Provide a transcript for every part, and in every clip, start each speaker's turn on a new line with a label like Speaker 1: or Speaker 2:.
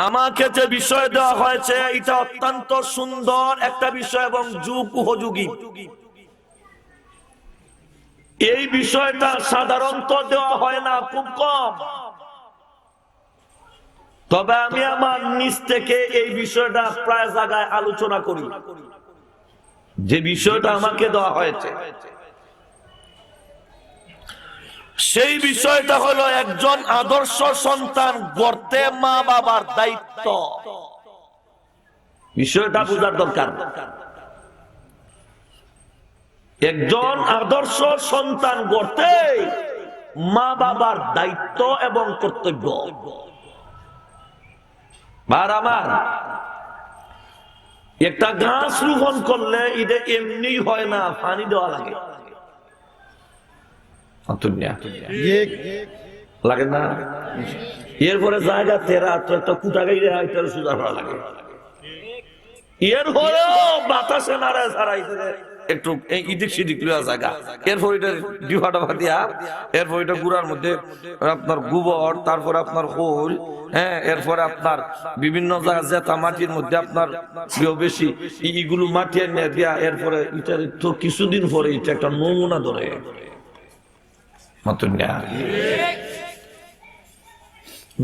Speaker 1: আমাকে যে বিষয় দেওয়া হয়েছে এটা অত্যন্ত সুন্দর একটা বিষয় এবং যুগ উপযোগী। এই বিষয়টা সাধারণত দেওয়া হয় না, খুব কম। তবে আমি আমার নিজ থেকে এই বিষয়টা প্রায় জায়গায় আলোচনা করি। যে বিষয়টা আমাকে দেওয়া হয়েছে সেই বিষয়টা হলো একজন আদর্শ সন্তান গড়তে মা বাবার দায়িত্ব। বিষয়টা বোঝার দরকার। একজন আদর্শ সন্তান গড়তে মা বাবার দায়িত্ব এবং কর্তব্য। আর আমার একটা গাছ রোপণ করলে এটা এমনি হয় না, পানি দেওয়া লাগে, লাগে না? এরপরে জায়গা তেরা তো একটা কুটা গাইলে সোজা করা লাগে। এরপরেও বাতাসে নাড়ায় ছাড়াইতে একটু ইদিক সিদিক লওয়া জায়গা। এরপর এটা ডিফাডাফা দিয়া, এরপর এটা গুড়ার মধ্যে আপনার গোবর, তারপর আপনার খোল, হ্যাঁ, এরপরে আপনার বিভিন্ন জায়গা জেতা মাটির মধ্যে আপনার বেশি ইগুলো মাটি এনে দিয়া, এরপরে এটা তো কিছুদিন পরে এটা একটা নমুনা ধরে মতন।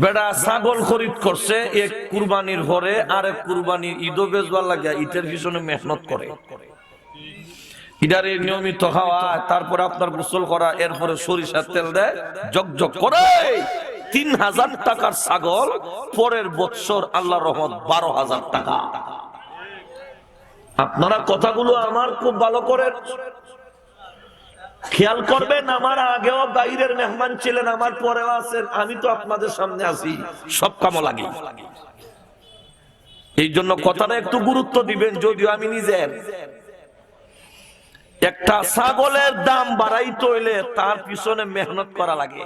Speaker 1: বেড়া ছাগল খরিদ করছে এক কুরবানির পরে আরেক কুরবানির ঈদও বেচবার লাগে, ইটের পিছনে মেহনত করে, ইটারে নিয়মিত খাওয়া, তারপরে আপনার গোসল করা, এরপরে সরিষার তেল দেয়, জগজগ করে ৩,০০০ টাকার ছাগল পরের বছর আল্লাহ রহমত ১২,০০০ টাকা। আপনারা কথাগুলো আমার খুব ভালো করে খেয়াল করবেন। আমার আগেও বাইরের মেহমান ছিলেন, আমার পরেও আছেন, আমি তো আপনাদের সামনে আছি, সব কামো লাগে। এই জন্য কথাটা একটু গুরুত্ব দিবেন। যদিও আমি নিজের একটা ছাগলের দাম বাড়াইতে হইলে তার পিছনে মেহনত করা লাগে।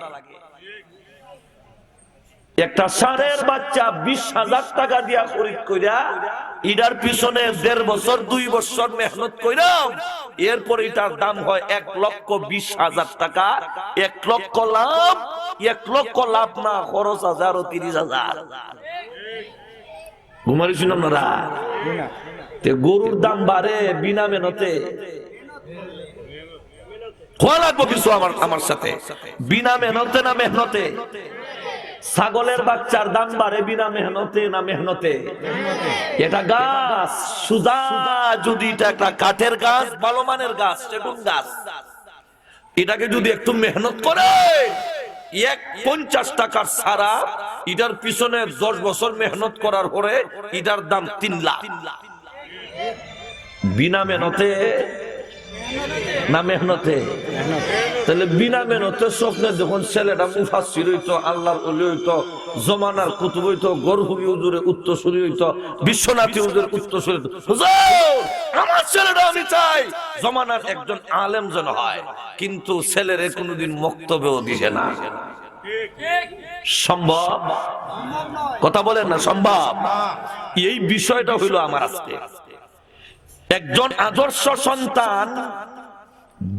Speaker 1: একটা ষাঁড়ের বাচ্চা ২০,০০০ টাকা দিয়া খরিদ কইরা ইটার পিছনে ১.৫ বছর ২ বছর মেহনত কইরা এরপর এটার দাম হয় ১,২০,০০০ টাকা। ১ লক্ষ লাভ, ১ লক্ষ লাভ না, খরচ ১,৩০,০০০। ঘুমাইছেন আপনারা? গরুর দাম বাড়ে বিনা মেহনতে। লাগবো কিছু আমার সাথে, বিনা মেহনতে না মেহনতে? ছাগলের বাচ্চার দাম বাড়ে বিনা মেহনতে না মেহনতে? এটা গাছ সুদা, যদি এটা একটা কাঠের গাছ, ভালো মানের গাছ, সেগুন গাছ, এটাকে যদি একটু মেহনত করে ৫০ টাকার ছাড়া, এটার পিছনে ১০ বছর মেহনত করার পরে এটার দাম ৩ লাখ। বিনা মেহনতে না মেহনতে? তাহলে বিনা মেহনতে স্বপ্নে যখন ছেলেটা মুফাসসির হইতো, আল্লাহর ওলি হইতো, জমানার কুতুব হইতো, গরহুরি হুজুরের উত্তরসূরি হইতো, বিশ্বনাথী হুজুরের উত্তরসূরি হইতো, হুজুর আমার ছেলেটা আমি চাই জমানার একজন আলেম যেন হয়, কিন্তু ছেলেরে কোনোদিন বক্তব্যও দিছে না। সম্ভব? কথা বলেন না, সম্ভব? এই বিষয়টা হইল আমার আজকে। একজন আদর্শ সন্তান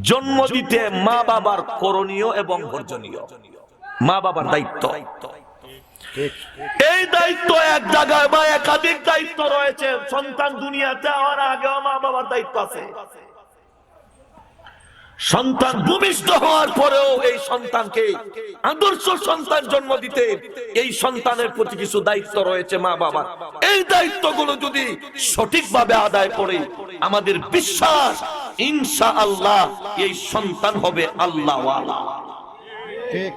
Speaker 1: জন্ম দিতে মা বাবার করণীয় এবং বর্জনীয়, মা বাবার দায়িত্ব। এই দায়িত্ব এক জায়গায় বা একাধিক দায়িত্ব রয়েছে। সন্তান দুনিয়াতে হওয়ার আগেও মা বাবার দায়িত্ব আছে। সন্তান ভূমিষ্ঠ হওয়ার পরেও এই সন্তানকে আদর্শ সন্তান জন্ম দিতে এই সন্তানের প্রতি কিছু দায়িত্ব রয়েছে মা বাবার। এই দায়িত্বগুলো যদি সঠিকভাবে আদায় করে, আমাদের বিশ্বাস ইনশাআল্লাহ এই সন্তান হবে আল্লাহওয়ালা। ঠিক?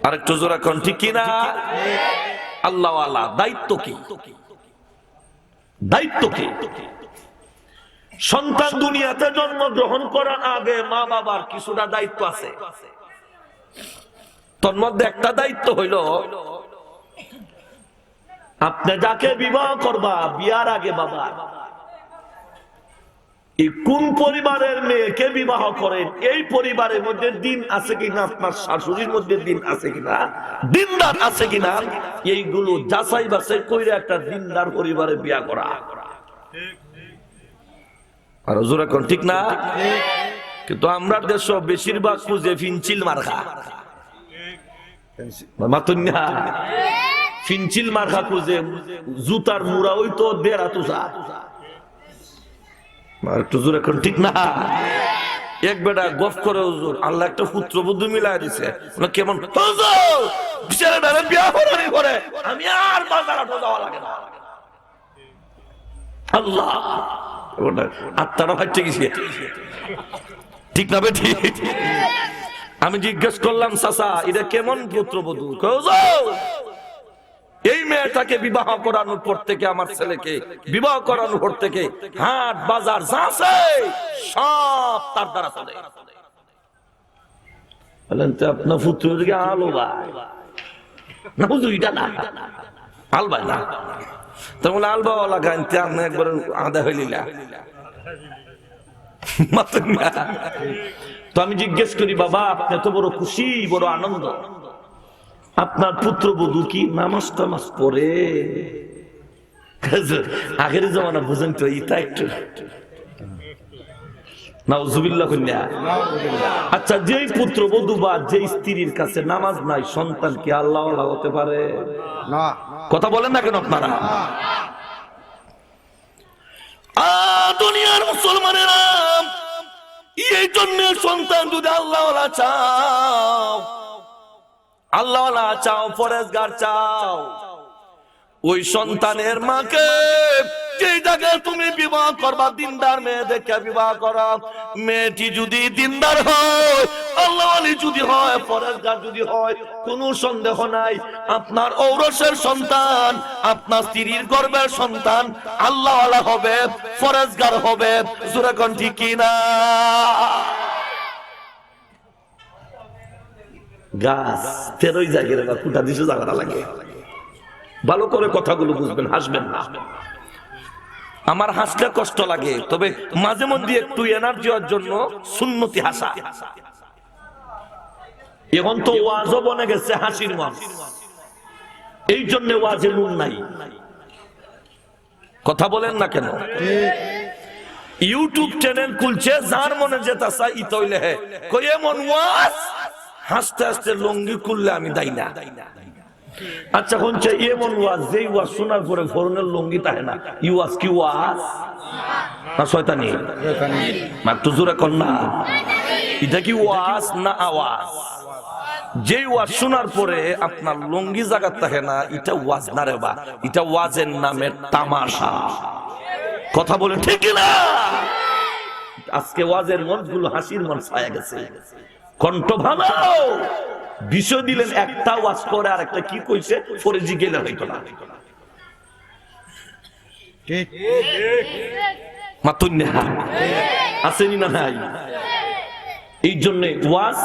Speaker 1: আরেকটু জোরে কোন ঠিক কিনা? আল্লাহওয়ালা। দায়িত্ব কি? দায়িত্ব কি? সন্তান দুনিয়াতে জন্মগ্রহণ করার আগে মা বাবার কিছুটা দায়িত্ব আছে। তোর মধ্যে একটা দায়িত্ব হইল, আপনি যাকে বিবাহ করবা বিয়ার আগে বাবা কোন পরিবারের মেয়েকে বিবাহ করেন, এই পরিবারের মধ্যে দিন আছে কিনা, আপনার শাশুড়ির মধ্যে দিন আছে কিনা, দিনদার আছে কিনা, এইগুলো যাচাই বাছাই করে একটা দিনদার পরিবারে বিয়া করা। আর জোরে কোন ঠিক না? কিন্তু আমরা দেশ বেশিরভাগ খুঁজে ফিনচিল মার্কা, ফিনচিল মার্কা খুঁজে জুতার মুড়া ওই তো দেড়া তুষা একটু জোরে এখন ঠিক না এক বেটা গফ করে হুজুর আল্লাহ একটা পুত্র বুদ্ধি মিলাই দিছে কেমন বিয়া করে আমি আর বাজার যাওয়া লাগে না আল্লাহ আত্মারা ফাইটে গেছি ঠিক না বেঠি আমি জিজ্ঞেস করলাম চাচা এটা কেমন পুত্রবধূ এই মেয়েটাকে বিবাহ করানোর পর থেকে আমার ছেলেকে বিবাহ করানোর পর থেকে হাট বাজার যা আছে সব তার দ্বারা চলে বলেন তো আপনার পুত্র দিকে আলো ভাই না হুজুরিটা না আল ভাই না তাহলে আলবাওয়ালা গানতে আপনি একবার আদা হইলিলা তো আমি জিজ্ঞেস করি বাবা আপনি তো বড় খুশি বড় আনন্দ আপনার পুত্রবধূ কি নামাজ টামাজ পড়ে আগের জমানা বুঝেন তো ইটা একটু নাউজুবিল্লাহ কন্যা আচ্ছা যেই পুত্রবধূ বা যেই স্ত্রীর কাছে নামাজ নাই সন্তান কি আল্লাহ হতে পারে না কথা বলেন না কেন আপনারা দুনিয়ার মুসলমানেরা এই জন্য সন্তান যদি আল্লাহ চাও আল্লাহ চাও পরেজগার চাও ওই সন্তানের মাকে যে জায়গায় তুমি বিবাহ করবা দিনদার মেয়ে দেখে বিবাহ করা মেয়েটি যদি দিনদার হয় আল্লাহ ওয়ালি যদি হয় পরেজগার যদি হয় কোনো সন্দেহ নাই আপনার ঔরসের সন্তান আপনার স্ত্রীর গর্ভের সন্তান আল্লাহ ওয়ালা হবে পরেজগার হবে জোরে কোন ঠিক কিনা গাছ তেরোই জায়গায় বা কুটা দিশে জায়গাটা লাগে ভালো করে কথাগুলো বুঝবেন হাসবেন না আমার হাসলে কষ্ট লাগে তবে মাঝে মধ্যে একটু এনার্জি হওয়ার জন্য সুন্নতি হাসা এখন তো ওয়াজও বনে গেছে হাসির মন এই জন্য ওয়াজে নুন নাই কথা বলেন না কেন ইউটিউব চ্যানেল খুলছে যার মনে যেটা চাই ইতইলে হে কই এমন ওয়াজ হাসতে হাসতে লঙ্গি খুললে আমি দাই না আচ্ছা হচ্ছে এমন ওয়াজ যেই ওয়াজ শোনার পরে ফরনের লঙ্গি তাহে না ই ওয়াজ কি ওয়াজ না শয়তানি মাত্র জোরে কর না এটা কি ওয়াজ না আওয়াজ যেই ওয়াজ শোনার পরে আপনার লঙ্গি জায়গা তাহে না এটা ওয়াজ না রে বা এটা ওয়াজের নামে তামাশা কথা বলে ঠিক না আজকে ওয়াজের মঞ্চগুলো হাসির মঞ্চ ছায়া গেছে কণ্ঠ ভালো বিষয় দিলেন একটা ওয়াজ করে আর একটা কি কইছে ফরেজি গেলে হইতো না ঠিক মাতুন না আসেনি না নাই এই জন্য ওয়াজ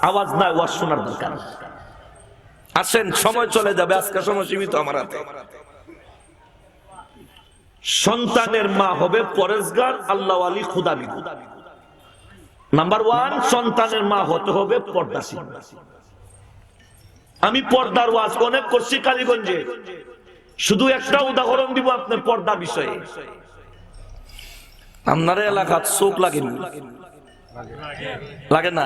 Speaker 1: আওয়াজ না ওয়াজ শোনার দরকার আসেন সময় চলে যাবে আজকে সময় সীমিত আমার হাতে সন্তানের মা হবে পরেজগার আল্লাহ ওয়ালি খুদাবিদ নাম্বার 1 সন্তানের মা হতে হবে পর্দাশীল আমি পর্দার ওয়াজ অনেক করছি কালীগঞ্জে শুধু একটা উদাহরণ দিব আপনার পর্দা বিষয়ে আপনার এলাকার চোখ লাগে লাগে না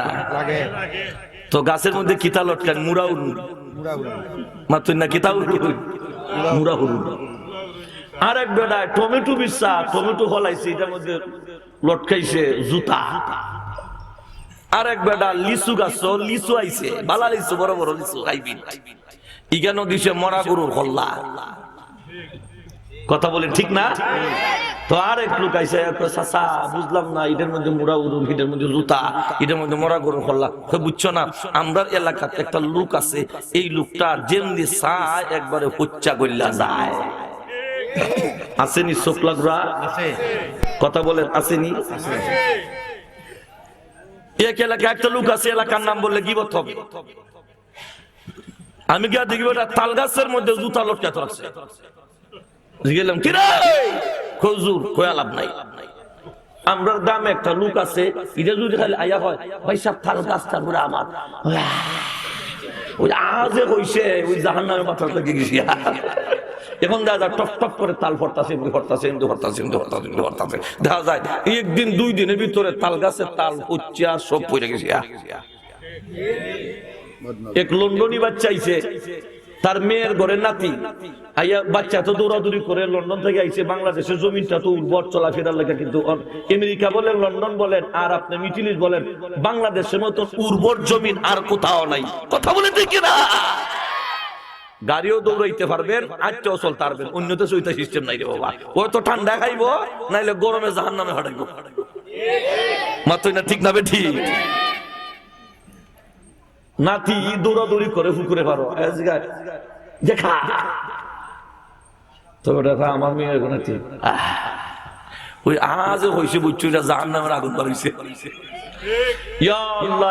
Speaker 1: তো গাছের মধ্যে কিতা লটকান মুড়া উড়ুন মাত্র না কিতা উড়ুন মুড়া উড়ুন আরেক বেড়ায় টমেটো বিচ্ছা টমেটো ফলাইছে এটার মধ্যে লটকাইছে জুতা আরেক বেটা লিচু গাছ লিচু আইছে বালা লিচু বড় বড় লিচু খাইবি ইগানো দিছে মরা গরুর হল্লা কথা বলে ঠিক না তো আরেক লোক আইছে চাচা বুঝলাম না এটার মধ্যে মোড়া উড়ুন এটার মধ্যে জুতা এটার মধ্যে মরা গরুর হল্লা বুঝছো না আমরা এলাকাতে একটা লোক আছে এই লোকটা যেমনি চায় একবারে হচ্চা গল্লা যায় আসেনি শোকলাগুড়া কথা বলেন আসেনি এক এলাকায় একটা লোক আছে এলাকার নাম বললে গিবত হবে আমি গিয়ে দেখি ওটা তাল গাছের মধ্যে জুতা লটকাতে রাখছে গেলাম কি রে হুজুর কয়া লাভ নাই আমরার দামে একটা লোক আছে এটা যদি খালি আয়া হয় ভাই সব তাল গাছটা পুরো আমার ওই আজে কইছে ওই জাহান্নামের মাথা থেকে গেছি এখন দাদা টপ টপ করে তাল ফরতাছে দেখা যায় একদিন দুই দিনের ভিতরে তাল গাছের তাল হচ্ছে আর সব পড়ে গেছে এক লন্ডনী বাচ্চা আইছে তার মেয়ের ঘরে নাতি আইয়া বাচ্চা তো দৌড়াদৌড়ি করে লন্ডন থেকে আইছে বাংলাদেশের জমিনটা তো উর্বর চলাফেরার লেখা, কিন্তু আমেরিকা বলেন লন্ডন বলেন আর আপনি মিডল ইস্ট বলেন বাংলাদেশের মতো উর্বর জমিন আর কোথাও নাই। কথা বলে ঠিক না? গাড়িও দৌড়াইতে পারবেন, আজটাও চলতে পারবেন, অন্য দেশে ওইটা সিস্টেম নাই রে বাবা। ওই তো ঠান্ডা খাইবো নাইলে গরমে জাহান্নামে হাঁটাইবো। মাত্র না ঠিক না ঠিক? নাতি দৌড়াদৌড়ি করে পুকুরে পারো দেখা, তবে দেখা আমার মেয়ের নাতি ওই আজ হয়েছে বুঝছো জাহান্নামের আগুন পাইছে।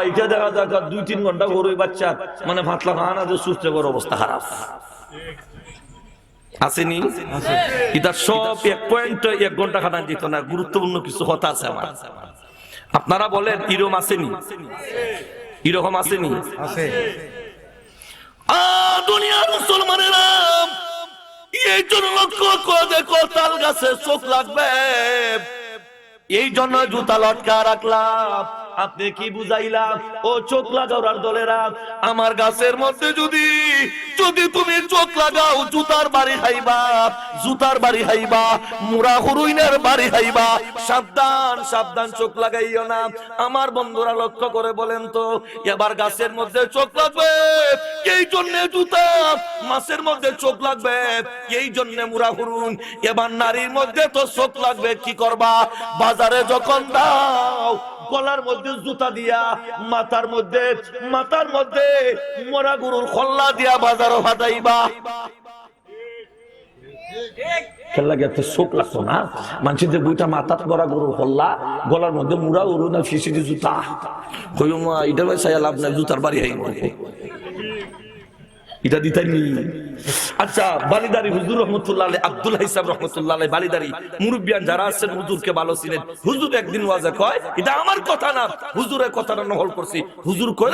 Speaker 1: এটা দেখা যাক 2-3 ঘন্টা গরু বাচ্চা মানে ফাতলা খানা যে সুস্থ বড় অবস্থা খারাপ আসেনি। এটা সব 1 ঘন্টা খানা দিত না, গুরুত্বপূর্ণ কিছু কথা আছে আমার। আপনারা বলেন এরকম আসেনি? এরকম আসেনি? দুনিয়ার মুসলমানেরা এই জন্য লক্ষ্য করে দেখো তাল গাছে চোখ লাগবে, এই জন্য জুতা লটকা রাখলাম। আপনি কি বুঝাইলাম ও চোখ লাগাওয়ার দলেরা? আমার গাছের মধ্যে যদি তুমি চোখ লাগাও জুতার বাড়ি খাইবা, জুতার বাড়ি খাইবা, মুরা হরুইনের বাড়ি খাইবা। সাবধান সাবধান, চোখ লাগাইও না। আমার বন্ধুরা লক্ষ্য করে বলেন তো, এবার গাছের মধ্যে চোখ লাগবে এই জন্য জুতা, মাছের মধ্যে চোখ লাগবে এই জন্য মুরা হরুন। এবার নারীর মধ্যে তো চোখ লাগবে, কি করবা? বাজারে যখন দাও গলার মধ্যে জুতা দিয়া, মাথার মধ্যে মরা গরুর খল্লা দিয়া বাজারও ফাটাইবা। চোখ লাগতো না মানুষের বইটা মাথার মরা গরুর খল্লা, গলার মধ্যে মুড়া গরু না ফিসিটি জুতা, এটা চাই লাভ নাই, জুতার বাড়ি হাই এটা দিতাইনি। আচ্ছা, বালিদারি হুজুর রহমতুল্লাহ আলাইহি, আব্দুল্লাহ ইসলাম রহমতুল্লাহ আলাইহি বালিদারি মুরব্বিয়ান যারা আছেন হুজুরকে ভালো ছিলেন। হুজুর একদিন ওয়াজে কয়, এটা আমার কথা না, হুজুরের কথাটা নহল করছি। হুজুর কয়,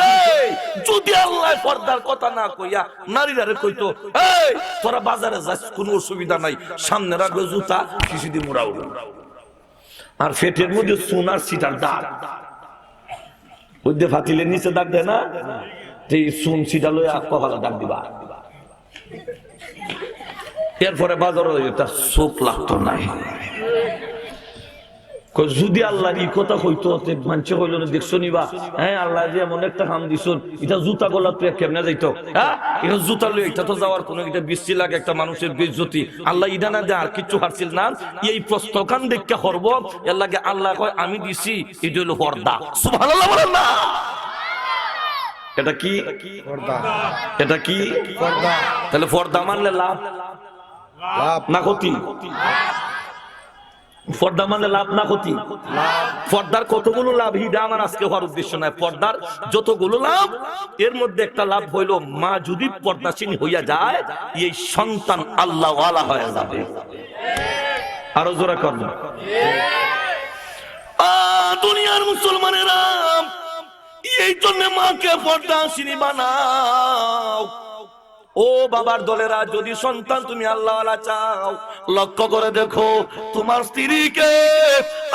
Speaker 1: যদি আল্লাহ পর্দার কথা না কইয়া নারীরারে কইতো, এই তোরা বাজারে যাস কোনো অসুবিধা নাই, সামনে রাখবে জুতা কিসিদি মুড়াও, আর ফেটের মধ্যে সোনার সিটার দাগ, ওই যে ফাতিলের নিচে দাগ দেয় না, সুন সিটা লইয়া কপালে দাগ দিবা। এরপরে বাজার তার চোখ লাগতো নাই। যদি আল্লাহর ই কথা হইতো মানছে হইল না, দেখছো নিবা হ্যাঁ আল্লাহ যে এমন একটা হাম দিছুন, এটা জুতা গলা তুই কেমনে যাইতো? হ্যাঁ এটা জুতা লই, এটা তো যাওয়ার কোনো এটা বৃষ্টি লাগে একটা মানুষের বেজ্জতি। আল্লাহ ইডা না দেয় আর কিচ্ছু হারছিল না। এই প্রস্তকান দেখা করবো এর লাগে আল্লাহ কয় আমি দিছি, এটা হলো পর্দা। সুবহানাল্লাহ বলেন না? এটা কি পর্দা? এটা কি পর্দা? তাহলে পর্দা মানলে লাভ না ক্ষতি? পর্দা মানে লাভ না ক্ষতি? পর্দার কতগুলো লাভ হিডা আমার আজকে হওয়ার উদ্দেশ্য নয়। পর্দার যতগুলো লাভ এর মধ্যে একটা লাভ হইল, মা যদি পর্দাশীল হইয়া যায় এই সন্তান আল্লাহ ওয়ালা হয়ে যাবে। আরো জোরে কর। দুনিয়ার মুসলমানেরা এই জন্য মাকে পর্দাশীল বানাও। ও বাবার দলেরা, যদি সন্তান তুমি আল্লাহ ওয়ালা চাও, লক্ষ্য করে দেখো তোমার স্ত্রীকে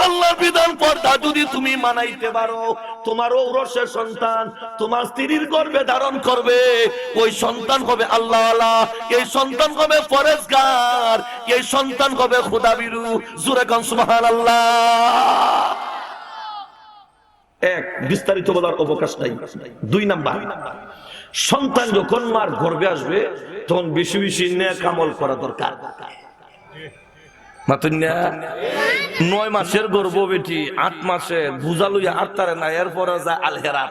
Speaker 1: আল্লাহর বিধান পর্দা যদি তুমি মানাইতে পারো, তোমার ঔরসের সন্তান তোমার স্ত্রীর গর্ভে ধারণ করবে, ওই সন্তান হবে আল্লাহ ওয়ালা, এই সন্তান হবে পরেজগার, এই সন্তান হবে খোদাবিরু। জোরে কোন সুবহানাল্লাহ। এক, বিস্তারিত বলার অবকাশ নাই। 2 নাম্বার, সন্তান যখন মার গর্ভে আসবে তখন বেশি বেশি নেক আমল করা দরকার। 9 মাসের গর্ভ বেটি 8 মাসে বুঝা লইয়া আটতারে না, এরপরে যায় আলহেরা।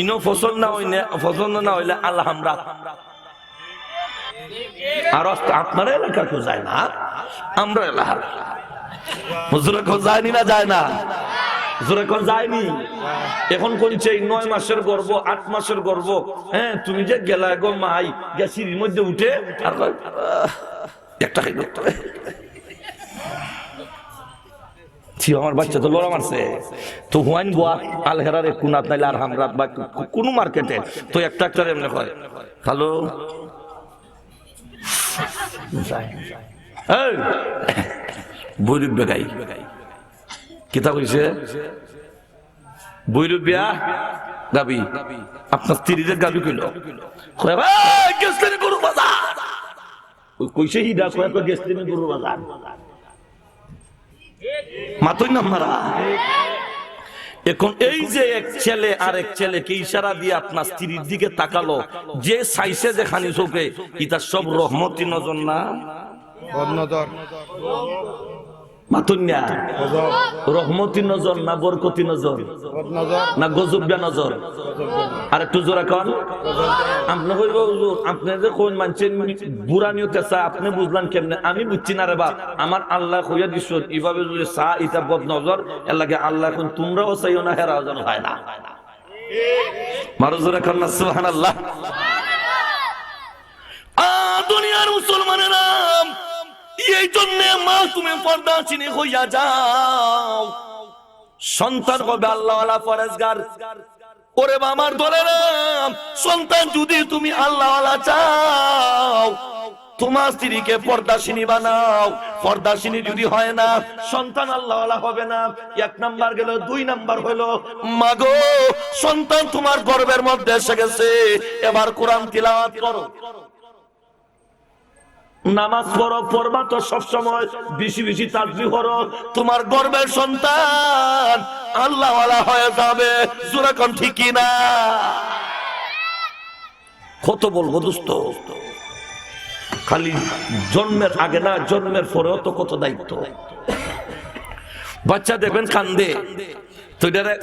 Speaker 1: ইনো পছন্দ না হইলে আলহামরা। আর আপনারা এলাকা কেউ যায় না, আমরা এলাকা হুজুরা কেউ যায়নি না, যায় না যায়নি। এখন কোনছে 9 মাসের গর্ভ 8 মাসের গর্ভ, হ্যাঁ তুমি যে গেলা গো মাই গ্যাসির মধ্যে উঠে আর একটা আমার বাচ্চা তো লড়া মারছে, তো হুয়াইন বোয়া আলহেরার কুনাত নাইলে আর হামরাত বা কোনো মার্কেটে তো একটা এমনি হয় হ্যালো বৈরূপ বেগাই কিতা কইছে? বৈরূপ বিয়া গাবি আপনার স্ত্রীদের গাবি কইল কয় ভাই গেছলেন গরু বাজার ওই কইছে হিডা কয় তো গেছলেন গরু বাজার মাতই না মারা এখন এই যে এক ছেলে আর এক ছেলেকে ইশারা দিয়ে আপনার স্ত্রীর দিকে তাকালো যে সাইসে যেখানে চোখে এটা সব রহমতি নজর না
Speaker 2: নজর
Speaker 1: মাতুন্যা রহমতি নজর না বরকতি নজর না গজবিয়া নজর আর একটু জোরে কোন আপনি কইব হুজুর আপনি যে কোন মানছেন বুড়া নিয়তে চা আপনি বুঝলেন কেমনে আমি বুঝছি না রে বাপ আমার আল্লাহ কইয়া দিছ এইভাবে যদি চা এটা বদ নজর এর লাগে আল্লাহ কোন তোমরাও চাইও না হেরাও যেন হয় না মারো জোরে কোন সুবহানাল্লাহ দুনিয়ার মুসলমানেরা এই জন্য মা তুমি পর্দাশীল হইয়া যাও সন্তান হবে আল্লাহওয়ালা পরেজগার ওরে আমার দলেরাম সন্তান যদি তুমি আল্লাহওয়ালা চাও তোমার স্ত্রীকে পর্দাশীনী বানাও পর্দাশীনী যদি হয় না সন্তান আল্লাহওয়ালা হবে না এক নাম্বার গেল দুই নাম্বার হলো মাগো সন্তান তোমার গর্ভের মধ্যে এসে গেছে এবার কোরআন তিলাওয়াত করো নামাজ পড়ো পড়বা তো সবসময় বেশি বেশি তাসবিহ করো তোমার গর্ভের সন্তান আল্লাহওয়ালা হয়ে যাবে জোরে কোন ঠিক কি না কত বলবো দোস্ত খালি জন্মের আগে না জন্মের পরেও তো কত দায়িত্ব বাচ্চা দেখবেন কান্দে তো এটারে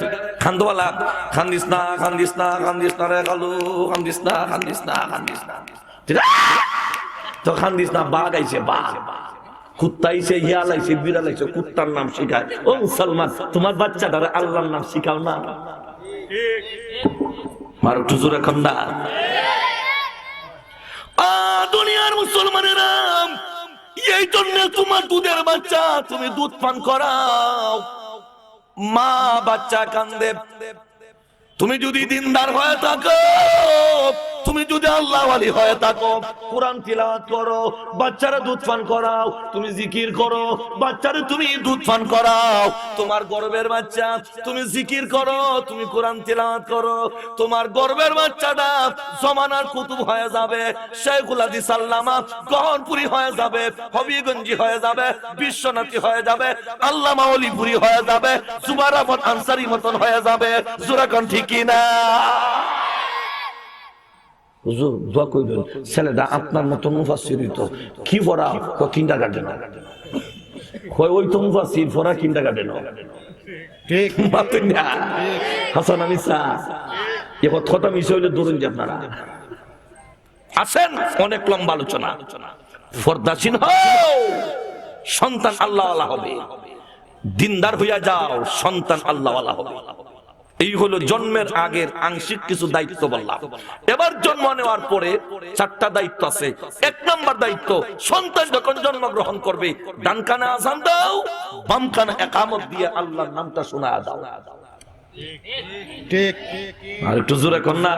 Speaker 1: কান্দওয়ালা কান্দিস না কান্দিস না কান্দিস না রে কালু কান্দিস না কান্দিস না কান্দিস না তো কান্দিস না বাঘ আইছে বাঘ কুত্তা আইছে হিয়াল আইছে বিড়াল আইছে কুত্তার নাম শিখায় ও মুসলমান তোমার বাচ্চাটারে আল্লাহর নাম শিখাও না মারো টুজুরে খন্ডা দুনিয়ার মুসলমানেরা এই জন্য তোমার দুধের বাচ্চা তুমি দুধ পান করাও মা বাচ্চা কান্দে তুমি যদি দিনদার হয়ে থাকো তুমি যদি আল্লাহওয়ালি হয়ে থাকো কোরআন তিলাওয়াত করো বাচ্চারা দুধ পান করাও তুমি জিকির করো বাচ্চারা তুমি দুধ পান করাও তোমার গর্ভের বাচ্চা তুমি জিকির করো তুমি কোরআন তিলাওয়াত করো তোমার গর্ভের বাচ্চাটা জমানার কুতুব হয়ে যাবে শেখুল হাদিস আল্লামা গহরপুরি হয়ে যাবে হবিগঞ্জি হয়ে যাবে বিশ্বনাথী হয়ে যাবে আল্লামা ওলিপুরি হয়ে যাবে জুবাইর আহমদ আনসারী মতন হয়ে যাবে জোরে কোন ঠিক কি না হুজুর দোয়া কইবেন ছেলেটা আপনার মতো মুফাসসির হইতো কি পড়া কিন্ডারগার্টেন কই ওই তো মুফাসসির পড়া কিন্ডারগার্টেন ঠিক মাতুন্যা হাসান আলী স্যার এই কথা মিশে হইলে দূরন যে আপনারা আছেন অনেক লম্বা আলোচনা পর্দাশীল হও সন্তান আল্লাহওয়ালা হবে দিনদার হইয়া যাও সন্তান আল্লাহওয়ালা হবে এই হলো জন্মের আগের আংশিক কিছু দায়িত্ব বললাম এবার জন্ম নেওয়ার পরে চারটা দায়িত্ব আছে এক নাম্বার দায়িত্ব সন্তান যখন জন্মগ্রহণ করবে ডান কানে আযান দাও বাম কানে ইকামত দিয়ে আল্লাহর নামটা শোনায়া দাও ঠিক আর একটু জোরে কোন না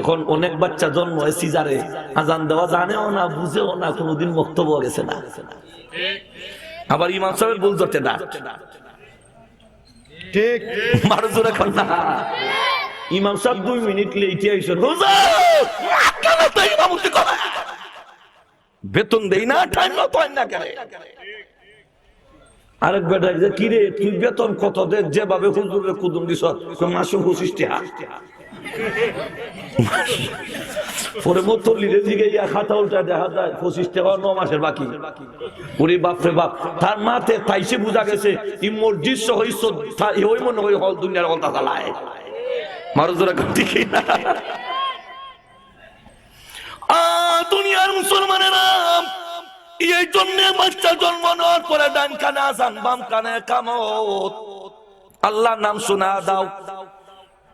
Speaker 1: এখন অনেক বাচ্চা জন্ম হয় সিজারে আযান দেওয়া জানেও না বুঝেও না কোনোদিন বক্তব্য গেছে না আবার ইমাম সাহেব ভুল ধরতে না ঠিক মারো জোরে কোন না ইমাম সাহেব 2 মিনিট লেটে আইছেন হুজুর কেন তাই ইমামতি করে বেতন দেই না টাইম মতো আইন না করে আরেক বেটা যে কি রে তুই বেতন কত দে যেভাবে হুজুরের কুদুম দিছ মাসে 25 টাকা পরে মতলিরে দিকে ইয়া খাতা উল্টা দেখা যায় 25 টাকা 9 মাসের বাকি ওরে বাপ রে বাপ তার মাতে তাইছে বুঝা গেছে ই মসজিদ সহ ওই মনে হয় হল দুনিয়ার কথা চালায় মারো জোরে ঠিক না দুনিয়ার মুসলমানেরা এই জন্য বাচ্চা জন্ম নেওয়ার পরে ডান কানে আযান বাম কানে ইকামত আল্লাহর নাম শোনা দাও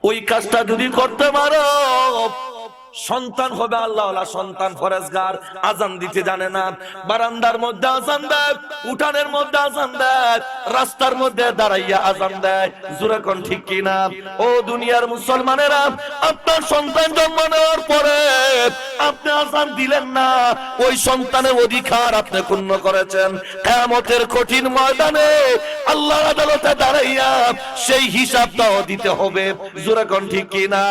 Speaker 1: ওই কাজটা যদি করতে পারো সন্তান হবে আল্লাহওয়ালা সন্তান, ফরেজগার, আজান দিতে জানে না, বারান্দার মধ্যে আজান দেয়, উঠানের মধ্যে আজান দেয়, রাস্তার মধ্যে দাঁড়াইয়া আজান দেয়। জোরে কোন ঠিক কিনা? ও দুনিয়ার মুসলমানেরা, আপনার সন্তান জন্ম নেওয়ার পরে আপনি আজান দিলেন না, ওই সন্তানের অধিকার আপনি ক্ষুণ্ণ করেছেন। কিয়ামতের কঠিন ময়দানে আল্লাহর আদালতে দাঁড়াইয়া সেই হিসাবটাও দিতে হবে। জোরে কোন ঠিক কিনা?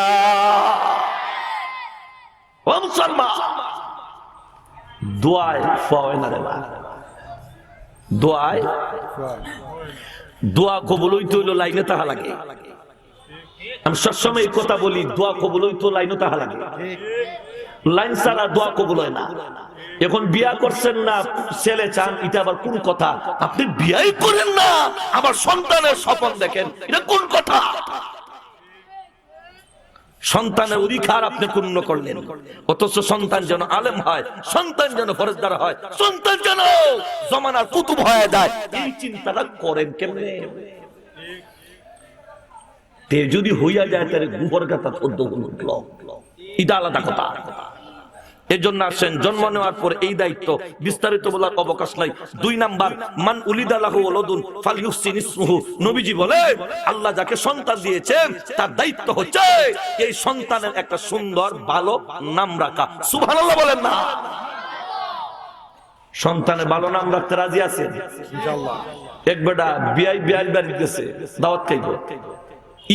Speaker 1: ও মুসলমান, দোয়ায় ফাওয়ে না রে ভাই, দোয়ায় দোয়া কবুল হইতে হইলো লাইনে তাহা লাগে। আমি সবসময় এই কথা বলি, দোয়া কবুল হইতে লাইনে তাহা লাগে, লাইন ছাড়া দোয়া কবুল হয় না। এখন বিয়া করছেন না, ছেলে চান, এটা আবার কোন কথা? আপনি বিয়াই করেন না, আবার সন্তানের স্বপ্ন দেখেন, এটা কোন কথা? সন্তানের অধিকার আপনি পূর্ণ করলেন, অথচ সন্তান যেন আলেম হয়, সন্তান যেন ফরেজদার হয়, সন্তান যেন জমানার কুতুব হয়ে যায়, এই চিন্তাটা করেন কেমনে? তে যদি হইয়া যায় তাহলে গুহর গাথা চোদ্দ গুণ উঠল, এটা আলাদা কথা। এই জন্য আসেন, জন্ম নেওয়ার পর এই দায়িত্ব বিস্তারিত বলার অবকাশ নাই। 2 নাম্বার, মান উলিদা লাহু ওয়ালাদুন ফালইউহসিন ইসমুহু। নবীজি বলে, আল্লাহ যাকে সন্তান দিয়েছেন তার দায়িত্ব হচ্ছে এই সন্তানের একটা সুন্দর ভালো নাম রাখা। সুবহানাল্লাহ বলেন না? সন্তানের ভালো নাম রাখতে রাজি আছেন? ইনশাআল্লাহ। এক বেটা বিয়াই বাড়ি গেছে, দাওয়াত খাইবো,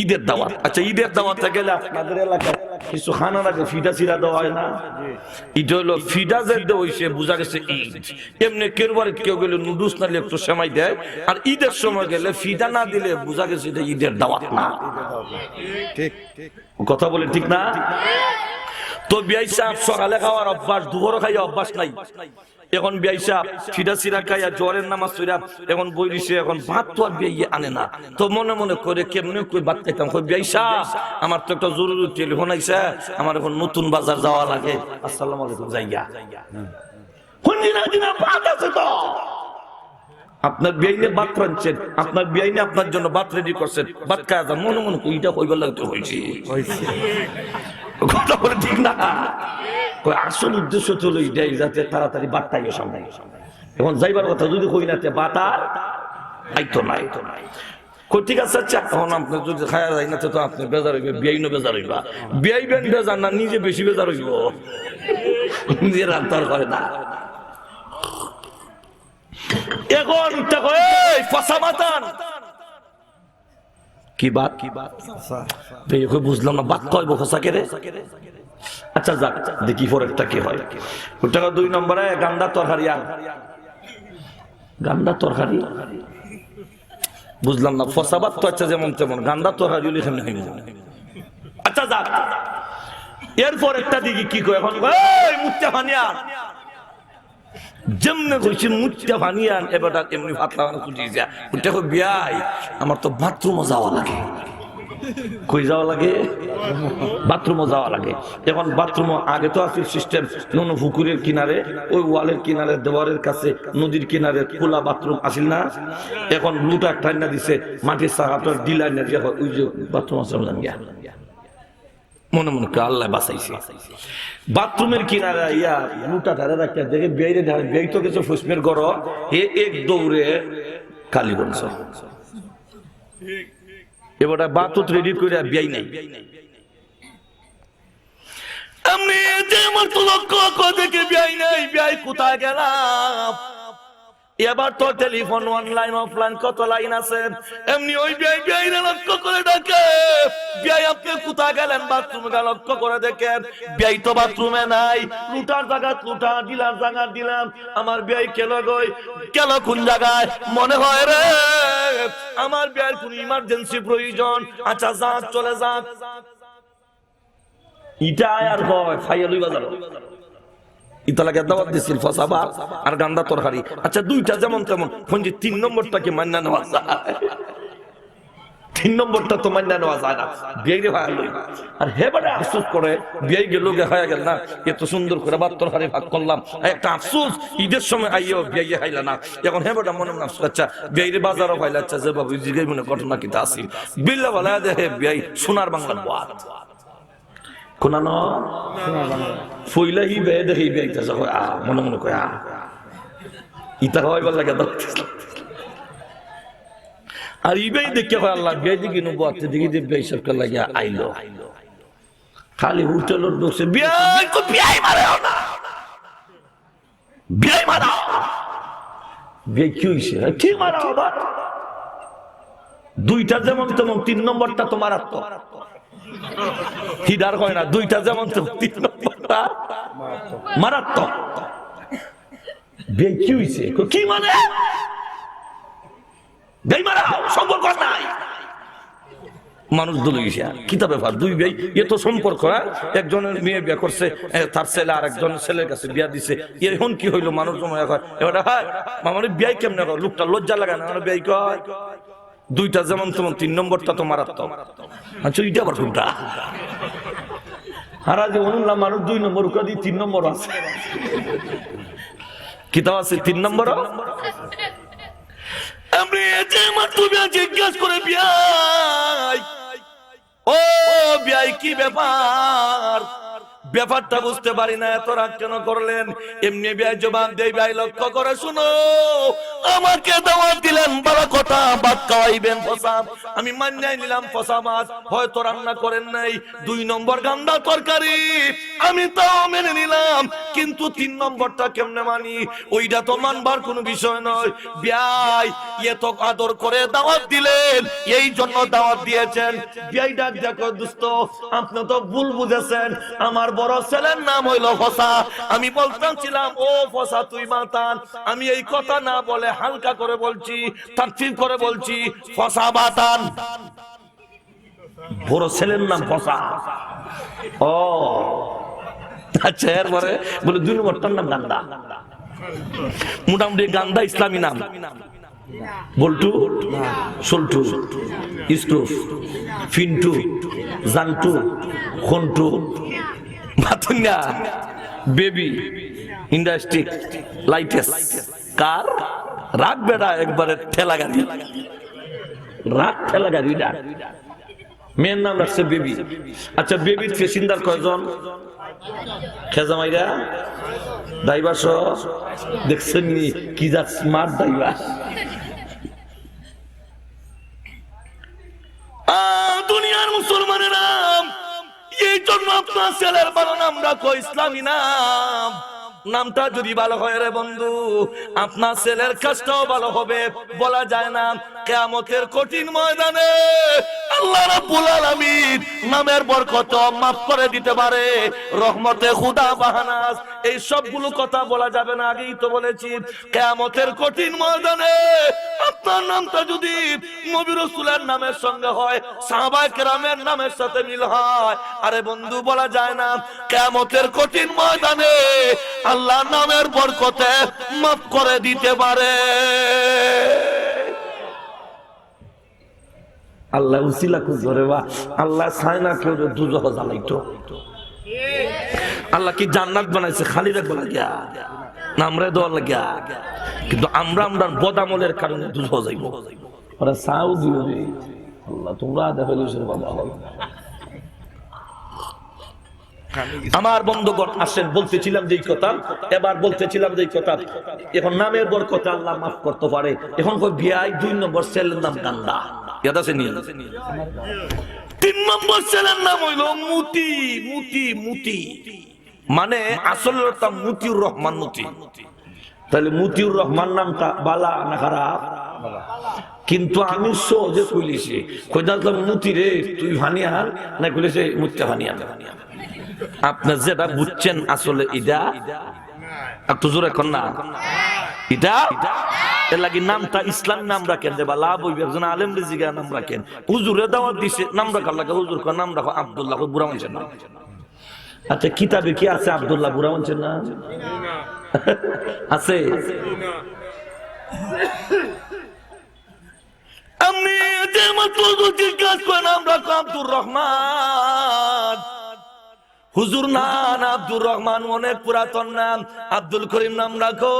Speaker 1: ঈদের দাওয়াত। আচ্ছা, ঈদের দাওয়াতে গেলে আপনাদের এলাকায় কিছু খানা লাগে, ফিডা সিরা দেওয়া হয় না? এটা হলো ফিডা যে হইছে, বোঝা গেছে ঈদ। এমনি কেউ বাড়িতে কেউ গেলে নুডলস না একটু সেমাই দেয়, আর ঈদের সময় গেলে ফিডা না দিলে বোঝা গেছে এটা ঈদের দাওয়াত না। কথা বলে ঠিক না? তো বিয়াই সাহেব সকালে খাওয়ার অভ্যাস, দুপুরে খাইয়া অভ্যাস নাই। এখন বিয়াই সাহেব ফিডা সিরা খাইয়া জ্বরের নামাজ পড়া এখন বইরিছে, এখন ভাত তো আর বিয়াই আনে না। তো মনে মনে করে কেমনে কই ভাত খাইতাম, কই বিয়াই সাহেব আমার তো একটা জরুরি টেলিফোন আইছে, আমার এখন নতুন বাজার যাওয়া লাগে, আসসালামু আলাইকুম যাইয়া। কোন দিন ভাত আছে তো? আপনার বিয়াইনে ভাত রাঁধছেন, আপনার বিয়াইনে আপনার জন্য ভাত রেডি করছেন, ভাত খাওয়া যান, মনে মনে কইটা কইবার লাগতে হয়েছে। কথা বলে ঠিক না? আসল উদ্দেশ্য চলো এটাই, যাতে তাড়াতাড়ি বার্তা গিয়ে সামনে। এখন যাইবার কথা যদি কই না, বাত আর আইতো নাই। ঠিক আছে, আচ্ছা, এখন আপনার যদি খায়া যায় না তো আপনি বেজার হইবে, বিয়াইনও বেজার হইবা। বিয়াইবেন বেজার না, নিজে বেশি বেজার হইব, নিজে রান্তার করে না। এখন কি বাত বুঝলাম না, বাত কয় বসা কে রে? আচ্ছা যাক, দেখি পরেরটা কি হয়। ওটা 2 নম্বরে গান্দা তরকারি। আর গান্দা তরকারি বুঝলাম না, ফসাবাত তো আচ্ছা যেমন তেমন, গান্দা তরকারি এখানে হইল। আচ্ছা যাক, এরপর একটা দিকে কি কয়, এখন মুক্তা ফানিয়ান যেমনে কইছি মুক্তা ফানিয়ান, এবার এমনি ভাত লাগানো খুঁজি যা। ওটা কই বিয়াই আমার তো বাথরুমে যাওয়া লাগে। কই যাওয়া লাগে? বাথরুমে যাওয়া লাগে। এখন বাথরুম আগে তো আছিল সিস্টেম, নুন পুকুরের কিনারে, ওই ওয়ালের কিনারে, দেওয়ারের কাছে, নদীর কিনারে খোলা বাথরুম আসিল না? এখন লুটা ঠান্ডা দিছে, মাটির সাহাটোর ডিলার না, ওই যে বাথরুম আছে মনে মনে আল্লাহ বাঁচাইছে। বাথরুমের কিনারে ইয়া লুটা ধারে রাখতে দেখে বেয়ে ধারে বেই তো কিছু ফুসমের গড়, হে এক দৌড়ে কালীগঞ্জ। এবার বাতুত রেডি করে বিয়াই নাই। আমি যে আমার তো লক্ষ্য দেখে বিয়াই নাই, বিয়াই কোথায় গেলাম? এবার তো টেলিফোন অনলাইন অফলাইন কত লাইন আছে, এমনি ওই বিয়াই বিয়াই লক্ষ্য করে ডাকে, বিয়াই আপনি কোথায় গেলেন? বাথরুমে লক্ষ্য করে দেখেন বিয়াই তো বাথরুমে নাই, লুটার জায়গা লুটা, ডিলার জায়গা দিলাম। আমার বিয়াই কেন গই, কেন কোন জায়গায়? মনে হয় রে আমার বিয়ার কোন ইমার্জেন্সি প্রয়োজন। আচ্ছা যাক, চলে যাক। ইটা আর হয় ফাইয়ালুই বাজার ইতালাকে দাওয়াত দিছিল ফসাবাত আর গান্দা তরকারি। আচ্ছা, দুইটা যেমন তেমন, ফোনজি 3 নম্বরটাকে মান্না নেওয়া যায়? 3 নম্বরটা তো মান্না নেওয়া যায় না। বিয়ে ভাই আর হে বড় আফসোস করে, বিয়ে গেল গে হয়ে গেল না, এত সুন্দর করে ভাত তরকারি ভাগ করলাম, একটা আফসোস ঈদের সময় আইও বিয়ে খাইলা না। এখন হে বড় মনে আফসোস। আচ্ছা, বিয়ের বাজারও পাইলা, আচ্ছা যে বাবু জিগাই মনে ঘটনা কিতা আসিল, বিল্লা বলা দেখে বিয়ে সোনার বাংলার বাত। কোনানো ফুইলা হিবে দেখিবে আইতাছে মনে মনে কয় ইতা হইবার লাগে আর ইবেই দেখে হয় আল্লাহ বিয়াই দিকে নবো আত্মে দেখি যে বিয়াই সবকে লাগিয়া আইলো খালি হোটেলের ঢুকছে বিয়াই কো বিয়াই মারাও না বিয়াই মারাও বিয়াই কি হইছে কি মারাও আবার দুইটা যেমন তেমন 3 নম্বরটা তো মারাত্মক হিদার হয় না দুইটা যেমন তেমন 3 নম্বরটা মারাত্মক বিয়াই কি হইছে কি মানে বিয়াই মারাও সম্পর্ক নাই মানুষ দলে গেছে কিতা ব্যাপার দুই ভাই এত সম্পর্ক একজনের মেয়ে বিয়ে করছে তার ছেলে আর একজনের ছেলের কাছে বিয়া দিছে এখন কি হইলো মানুষ জমা হয় এবার হয় আমার বিয়াই কেমনে হয় লোকটা লজ্জা লাগায় না আমার বিয়াই কয় দুইটা যেমন তেমন 3 নম্বরটা তো মারাত্মক আচ্ছা এটা আবার কোনটা আর আজ অনুল্লাহ মানুষ 2 নম্বর উকা দিয়ে 3 নম্বর আছে কিতাব আছে 3 নম্বর আমি যে মাত্র জিজ্ঞেস করে বিয়াই ও বিয়াই কি ব্যাপার ব্যাপারটা বুঝতে পারি না এত রাগ কেন করলেন এমনি বিয়াই জবাব দেই বিয়াই লক্ষ্য করে শুনো আমাকে দাওয়াত দিলেন বড় কথা ভাত খাওয়াইবেন ফসা আমি মান্যাই নিলাম ফসা মাছ হয়তো রান্না করেন নাই 2 নম্বর গান্দা তরকারি আমি তাও মেনে নিলাম কিন্তু 3 নম্বরটা কেমনে মানি ওইটা তো মানবার কোনো বিষয় নয় বিয়াই এত আদর করে দাওয়াত দিলেন এই জন্য দাওয়াত দিয়েছেন বিয়াই ডাক দেখো দোস্ত আপনি তো ভুল বুঝেছেন আমার বড় ছেলের নাম হইল ফসা আমি বলতাম ও ফসা তুই মাতান আমি এই কথা না বলে হালকা করে বলছি তারফির করে বলছি ফসা বাতান বড় ছেলের নাম ফসা ও আচ্ছা এরপরে বলে 2 নম্বরটার নাম গান্দা মোটামুটি গান্দা ইসলামী নাম বল্টু Saltu ইস্টুফ ফিন্টু Jantu খন্টু মাতুঙ্গা baby industry LiteAce কার রাগ বেড়া একবারে ঠেলা গাড়ি রাগ ঠেলা গাড়ি মেয়ের নাম রাখছে বেবি আচ্ছা বেবির ফেসিন্দার কয়জন খেজামাইরা ড্রাইভার সহ দেখছেন কি যা স্মার্ট ড্রাইভার দুনিয়ার মুসলমানেরা এই জন্য আপনার ছেলের ভালো নাম রাখো ইসলামী নাম নামটা যদি ভালো হয় রে বন্ধু আপনার ছেলের কাজটাও ভালো হবে বলা যায় না কিয়ামতের কঠিন ময়দানে আল্লাহ রাব্বুল আলামিন নামের বরকত মাফ করে দিতে পারে রহমতে খুদা বাহানাস এই সবগুলো কথা বলা যাবে না আগেই তো বলেছি কিয়ামতের কঠিন ময়দানে আপনার নামটা যদি নবী রাসূলের নামের সঙ্গে হয় সাহাবায়ে কেরামের নামের সাথে মিল হয় আরে বন্ধু বলা যায় না কিয়ামতের কঠিন ময়দানে আল্লাহ নামের বরকতে মাফ করে দিতে পারে আল্লাহ উসিলা করে বা আল্লাহ চায় না কেউ দুজহ জ্বালাইতো আল্লাহ কি জান্নাত বানাইছে খালি রাখবো লাগিয়া নামরে দেওয়ার লাগিয়া কিন্তু আমরা বদামলের কারণে দুজহ যাইব ওরা চাও দিও রে আল্লাহ তোমরা দেখো বাবা হল আমার বন্ধুগণ আসেন বলতেছিলাম যেই কথা এবার বলতেছিলাম যেই কথা এখন নামের বরকত আল্লাহ মাফ করতে পারে এখন কই বিয়াই 2 নম্বর ছেলের নাম গান্দা ইয়াদ আছে নি 3 নম্বর ছেলের নাম হইল মুতি মুতি মুতি মানে আসলে তো মুতিউর রহমান মুতি তাহলে মুতিউর রহমান নামটা বালা না খারাপ কিন্তু আমি সহজে কইলিছি কইদাল মুতি রে তুই ভানিয়ার না কইলিছে মুতি ভানিয়ার আপনি যেটা বুঝছেন আসলে এটা একটু জোরে কর না এটা এর লাগি নামটা ইসলাম নাম রাখেন যে বা লাভ হইবে একজন আলেম রিজিগা নাম রাখেন হুজুরে দাওয়াত দিছে নাম রাখার লাগে হুজুর কর নাম রাখো আব্দুল্লাহ বুড়া মানুষের নাম আচ্ছা কিতাবে কি আছে আব্দুল্লাহ বুড়া মানুষের নাম আছে আমি যে মাত্র জিজ্ঞাসা করেন নাম রাখো আব্দুর রহমান হুজুর না আব্দুর রহমান অনেক পুরাতন নাম, আব্দুল করিম নাম রাখো,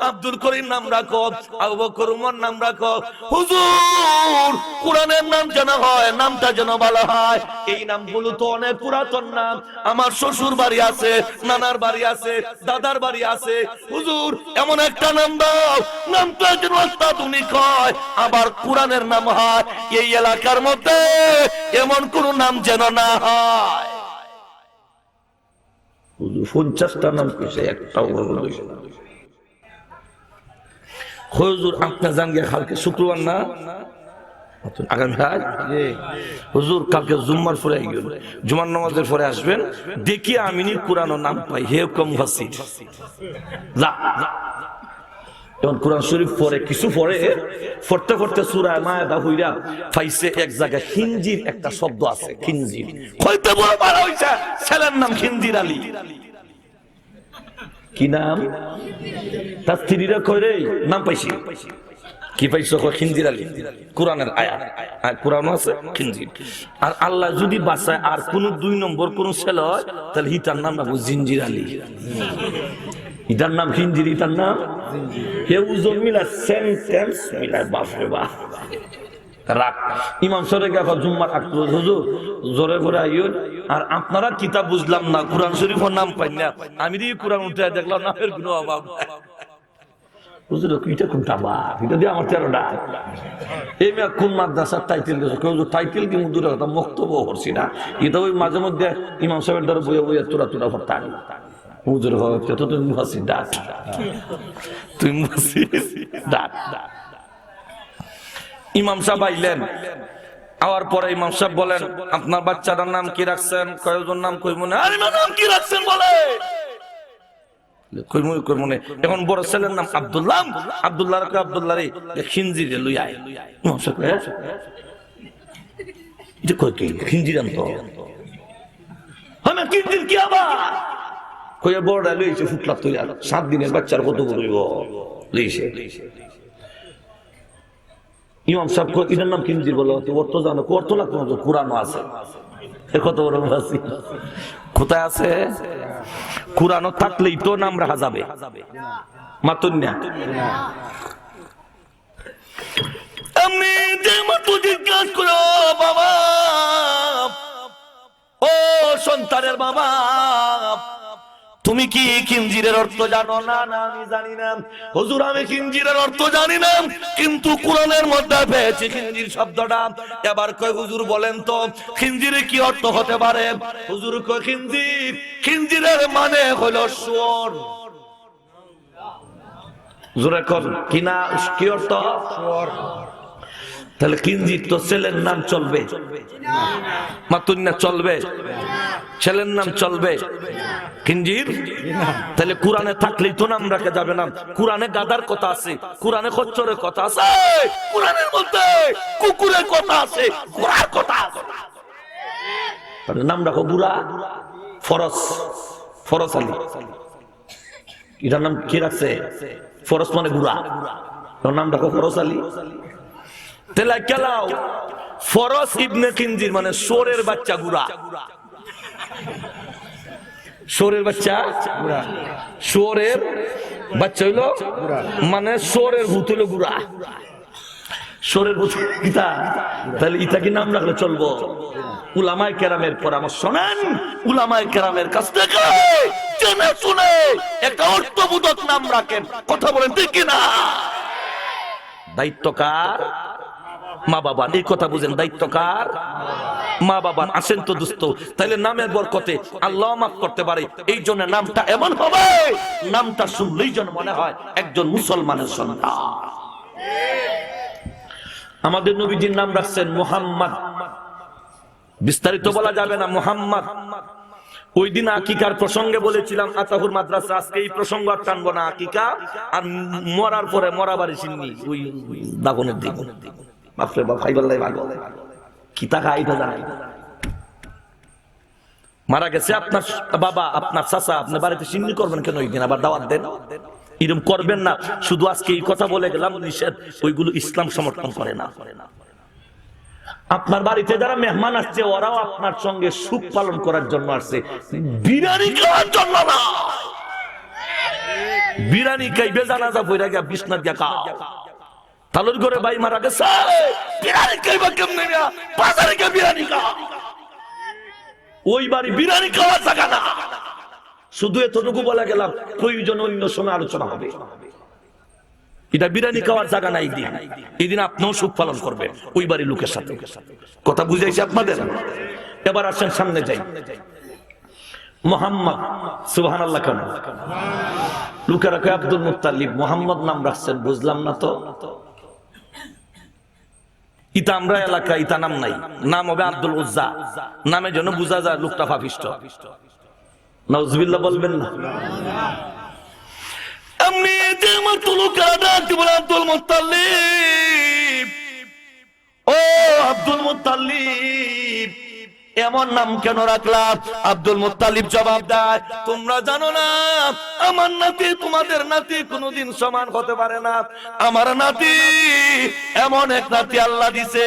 Speaker 1: আব্দুল করিম নাম রাখো, আবু বকর উমর নাম রাখো। হুজুর কোরআনের নাম যেন হয়, নামটা যেন ভালো হয়। এই নামগুলো তো অনেক পুরাতন নাম, আমার শ্বশুর বাড়ি আছে, নানার বাড়ি আছে, দাদার বাড়ি আছে। হুজুর এমন একটা নাম দাও, নামটা যেন অত্যাধুনিক হয়, আবার কোরআনের নাম হয়। এই এলাকার মধ্যে এমন কোন নাম যেন না হয়। 50টা নাম কইছে, একটাও বলল না। হুজুর আপনার জানগে কালকে শুক্রবার না, আগামী হুজুর কালকে জুম্মার পরে জুমার নামাজের পরে আসবেন, দেখি আমিনি কোরআন নাম পাই, হে কম হাসির যা। এখন কোরআন শরীফ পড়ে কিছু পড়ে, পড়তে পড়তে সূরা মায়েদা হইরা পাইছে এক জায়গায় খিনজির একটা শব্দ আছে, খিনজির। কইতে বড় মারা হইছে, ছেলের নাম খিনজির আলী। কি নাম? তার স্ত্রীরা কইরে নাম পাইছি। কি পাইছো? খিনজির আলী। কোরআনের আয়াত, আর কোরআন আছে খিনজির। আর আল্লাহ যদি বাঁচায় আর কোন 2 নম্বর কোন ছেলে হয়, তাহলে হিতার নাম রাখবো জিনজির আলী। ইটার নাম খিনজির, ইটার নাম কেউ ওজন মিলা, সেন্টেন্স মিলা, বাপরে বাপ। রাখ ইমাম সাহেব গা জুম্মার আগ হুজুর জোরে করে আইও। আর আপনারা কিতাব বুঝলাম না, কোরআন শরীফের নাম পাই না, আমি দিয়ে কোরআন উঠে দেখলাম নামের কোনো অভাব হুজুর। এটা কোনটা বা এটা দিয়ে আমার 13টা এই মেয়ে কোন মাদ্রাসার টাইটেল দিয়েছে, কেউ টাইটেল কি মুদুর কথা বক্তব্য করছি না, এটা ওই মাঝে মধ্যে ইমাম সাহেবের দ্বারা বইয়া বইয়া তোরা তোরা ভর্তা হুজুর হচ্ছে তো তুমি মুফাসসির ডাক, তুমি মুফাসসির ডাক। ইমাম সাহেব আইলেন, আওয়ার পরে ইমাম সাহেব বলেন আপনার বাচ্চাটার নাম কি রাখছেন? কয়জন নাম কই মনে? আরে নাম কি রাখছেন বলে কই মনে কই মনে। এখন বড় ছেলের নাম আব্দুল্লাহ, আব্দুল্লাহ রে আব্দুল্লাহ রে খিনজিরে লই আয়। ইমাম সাহেব এটা কই কি খিনজির আনতো? আমি খিনজির কি আবার কইয়া বড়টা লইছে ফুটলা তৈরি 7 দিনের বাচ্চার কত বড় হইব লইছে। ইমাম সাহেব কই এটার নাম খিনজির বলো, তো অর্থ জানো? অর্থ লাগতো না, কোরআনও আছে। কত বড় ভাষী কোথায় আছে? কোরআনও থাকলেই তো নাম রাখা যাবে মাতুন না। আমি যে মাতু জিজ্ঞাসা করো বাবা, ও সন্তানের বাবা, তুমি কি খিনজিরের অর্থ জানো? না না আমি জানি না হুজুর, আমি খিনজিরের অর্থ জানি না, কিন্তু কোরআনের মধ্যে পেয়েছি খিনজির শব্দটা। এবার কয় হুজুর বলেন তো খিনজিরে কি অর্থ হতে পারে? হুজুর কয় খিনজির, খিনজিরের মানে হলো শুয়োর। জোরে কর কি না, কি অর্থ? শুয়োর। তাহলে খিনজির তো ছেলের নাম চলবে, মাতুন্না চলবে, ছেলের নাম চলবে, খিনজির তাহলে কোরআনে থাকলেই তো নাম রাখা যাবে না। কোরআনে গাদার কথা আছে, কোরআনে খচ্চরের কথা আছে, কোরআনের মধ্যে কুকুরের কথা আছে, ঘোড়ার কথা আছে। তাহলে নাম রাখো বুড়া ফরস, ফরস আলী। এটার নাম কি রাখছে? ফরস মানে বুড়া, নাম রাখো ফরস আলী। তেলা কেলাও ফরস ইবনে খিনজির মানে সোরের বাচ্চা গুড়া, সোরের বাচ্চা গুড়া, সোরের বাচ্চা হইলো মানে সোরের ভূত হইলো গুড়া, সোরের ভূত গীতা। তাহলে ইটা কি নাম রাখলে চলবো? উলামায়ে কেরামের পরামর্শ নেন, উলামায়ে কেরামের কাছ থেকে জেনে শুনে একটা অর্থবোধক নাম রাখেন। কথা বলেন ঠিক কিনা? দায়িত্ব কার? মা বাবা। এই কথা বুঝেন, দায়িত্ব কার? মা বাবা। আসেন তো দোস্ত, তাহলে নামের বরকতে আল্লাহ মাফ করতে পারে। এই জন্য নামটা এমন হবে, নামটা শুনলেই যেন মনে হয় একজন মুসলমানের সন্তান। আমাদের নবীজির নাম রাখছেন মুহাম্মদ, বিস্তারিত বলা যাবে না, মুহাম্মদ। ওই দিন আকিকার প্রসঙ্গে বলেছিলাম আতাহুর মাদ্রাসা, আজকে এই প্রসঙ্গ আর টানবো না। আকিকা আর মরার পরে মরা বাড়ি চিনি ওই দাফনের দিন, বাপরে বাপ খাইবাল্লাই ভালো কি টাকা আইটা জানাই। মারা গেছে আপনার বাবা, আপনার চাচা, আপনার বাড়িতে সিন্নি করবেন কেন? ওই দিন আবার দাওয়াত দেন, এরকম করবেন না। শুধু আজকে এই কথা বলে গেলাম নিষেধ, ওইগুলো ইসলাম সমর্থন করে না। আপনার বাড়িতে যারা মেহমান আসছে ওরাও আপনার সঙ্গে সুখ পালন করার জন্য আসছে, বিরিয়ানি খাওয়ার জন্য না। বিরিয়ানি খাইবে জানাজা পইরা গিয়া বিছনাত গিয়া খাও। তালুর ঘরে ভাই মারা গেছে, বিরিয়ানি খাইবা কেমনে না, বাজারে গিয়া বিরিয়ানি খাও। ওই বাড়ি বিরিয়ানি খাওয়ার জায়গা না। শুধু এতটুকু বলে গেলাম, প্রয়োজন অন্য সময় আলোচনা হবে। এটা বিরিয়ানি খাওয়ার জায়গা নাই। এই দিন আপনিও সুখ পালন করবেন ওই বাড়ির লোকের সাথে। কথা বুঝাইছি আপনাদের? এবার আসেন সামনে যাই। মোহাম্মদ, সুবহানাল্লাহ। কেন লোকেরা কয় আব্দুল মুত্তালিব, মোহাম্মদ নাম রাখছেন, বুঝলাম না তো। ইতা আমরা এলাকা ইতা নাম নাই, নাম হবে আব্দুল উজ্জা। নামের জন্য বুঝা যায় লোকটা পাপিষ্ট। নাউজুবিল্লাহ বলবেন না? আমি যে আমার তুলুকাদা আব্দুল মুত্তালিব, ও আব্দুল মুত্তালিব এমন নাম কেন রাখলাম? আব্দুল মুত্তালিব জবাব দেয়, তোমরা জানো না আমার নাতি তোমাদের নাতি কোনোদিন সমান হতে পারে না। আমার নাতি এমন এক নাতি আল্লাহ দিছে,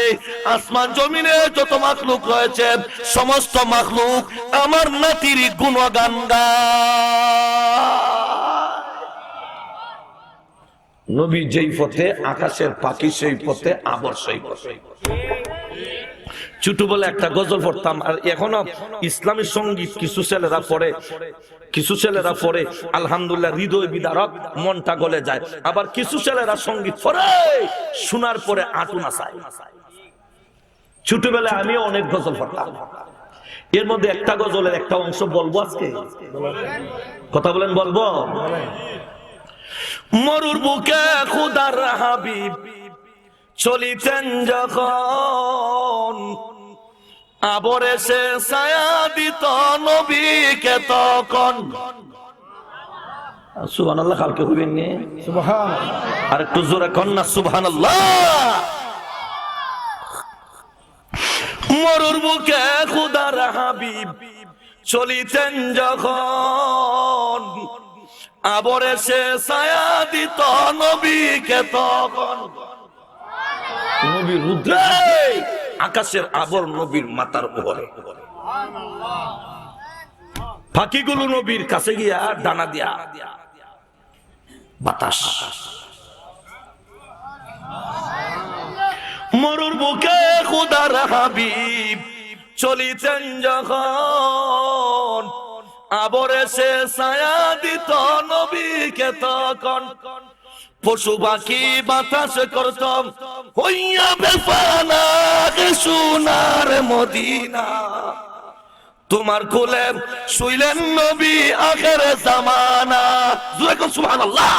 Speaker 1: আসমান জমিনে যত মাখলুক রয়েছে সমস্ত মাখলুক আমার নাতির গুণগান গায়। নবী যেই পথে, আকাশের পাখি সেই পথে, আবর সেই পথে। ছোট বলে একটা গজল পড়তাম, আর এখনো ইসলামী সঙ্গীত কিছু ছেলেরা পড়ে আলহামদুলিল্লাহ হৃদয় বিদারক, মনটা গলে যায়। আবার কিছু ছেলেরা সঙ্গীত পড়ে শোনার পরে আঁটু নাচায়। ছোটবেলায় আমি অনেক গজল পড়তাম। এর মধ্যে একটা গজলের একটা অংশ বলবো আজকে। কথা বলেন, বলবো? মরুর বুকে খুদার হাবিব চলিতেন যখন, আবর এসে ছায়া দিত নবীকে তখন। সুবহানাল্লাহ। কালকে হইবেন নি সুবহানাল্লাহ? আর একটু জোরে কন্যা সুবহানাল্লাহ। মরুর বুকে খুদার হাবিব চলিতেন যখন, আবর এসে ছায়া দিত নবীকে তখন। নবী রুদ্রে, আকাশের আবর নবীর মাথার উপরে। পাখিগুলো নবীর কাছে গিয়া ডানা দিয়া বাতাস। মরুর বুকে খুদার হাবিব চলিতেন যখন, আবর এসে ছায়া দিত নবীকে তখন। পশু পাখি বাতাস করতাম হইয়া বেফানা সোনার মদিনা, তোমার কোলে শুইলেন নবী আখের জামানা। সুবহানাল্লাহ।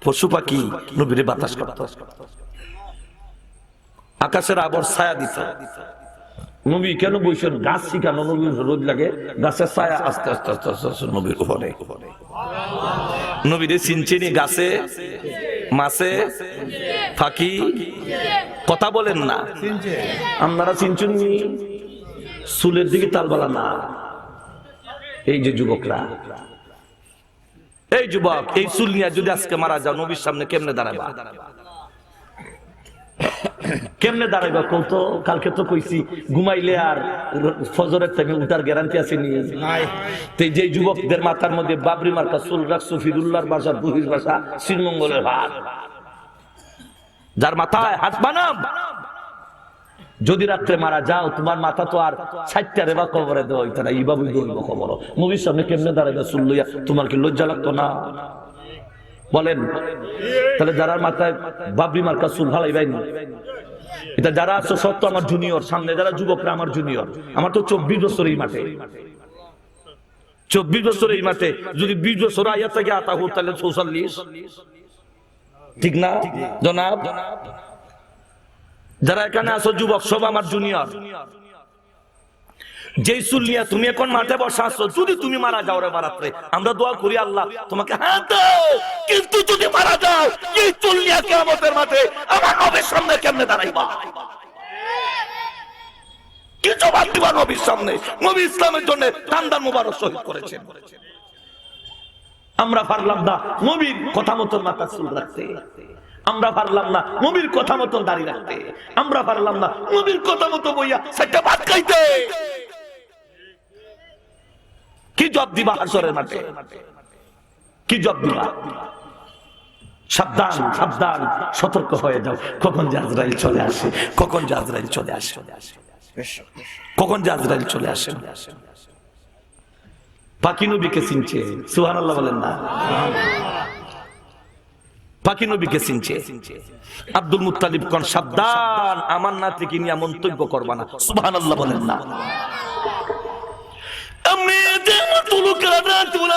Speaker 1: পশু পাখি নবীরে বাতাস করত, আকাশের আবর ছায়া দিত। নবী কেন বইছেন? গাছ শিখানো, নবীর রোদ লাগে, গাছের ছায়া আস্তে আস্তে আস্তে আস্তে নবীর উপরে। নবীরে চিনচিনি গাছে, মাছে, ফাঁকি। কথা বলেন না? আপনারা চিনচুন? চুলের দিকে তালবালা না। এই যে যুবকরা, এই যুবক, এই চুল নিয়ে যদি আজকে মারা যাও, নবীর সামনে কেমনে দাঁড়াবা? কেমনে দাঁড়াইবা কত? কালকে তো কইছি ঘুমাইলে আর ফজরের থেকে উঠার গ্যারান্টি আছে নি? যে যুবকদের মাথার মধ্যে বাবরি মার্কা চুল রাখছো, ফিরুল্লাহর বাসা, বুহির বাসা, শ্রীমঙ্গলের হাত, যার মাথায় হাত বানাম, যদি রাত্রে মারা যাও তোমার মাথা তো আর 60টা রেবা কবরে দেওয়া হইতো না। এইভাবেই গরিব খবর। নবীর সামনে কেমনে দাঁড়াইবা চুল লইয়া? তোমার কি লজ্জা লাগতো না? বলেন। তাহলে যারা মাথায় বাবরি মার্কা চুল ফালাইবাই না, এটা যারা আছো সত্য আমার জুনিয়র, সামনে যারা যুবকরা আমার জুনিয়র। আমার তো 24 বছর এই মাঠে, 24 বছর এই মাঠে। যদি 20 বছর আয়া থেকে আতা হোক তাহলে 44, ঠিক না জনাব? যারা এখানে আছো যুবক সব আমার জুনিয়র। যেই চুল নিয়ে তুমি এখন মাঠে বসা আছো, যদি তুমি মারা যাও রে বারাত্রে, আমরা দোয়া করি আল্লাহ তোমাকে হাত দাও, কিন্তু যদি মারা যাও এই চুল নিয়ে কিয়ামতের মাঠে আমার নবীর সামনে কেমনে দাঁড়াইবা? কি জবাব দিবা নবীর সামনে? নবী ইসলামের জন্য টান্ডার মুবারক শহীদ করেছেন। আমরা পারলাম না নবীর কথা মতো মাথা চুল রাখতে। আমরা পারলাম না নবীর কথা মতো দাঁড়িয়ে রাখতে, আমরা পারলাম না নবীর কথা মতো বইয়া সেটা ভাত খাইতে। কি জব দিবা হাসরের মাঠে? কি জব দিবা? সাবধান, সাবধান, সতর্ক হয়ে যাও। কখন যে আজরাইল চলে আসে, কখন যে আজরাইল চলে আসে, কখন যে আজরাইল চলে আসে। পাকি নবীকে চিনছে, সুবহানাল্লাহ বলেন না? পাকি নবীকে চিনছে। আব্দুল মুত্তালিব কোন সাবধান, আমার নাতিকে নিয়ে মন্তব্য করবা না, সুবহানাল্লাহ বলেন না? আমি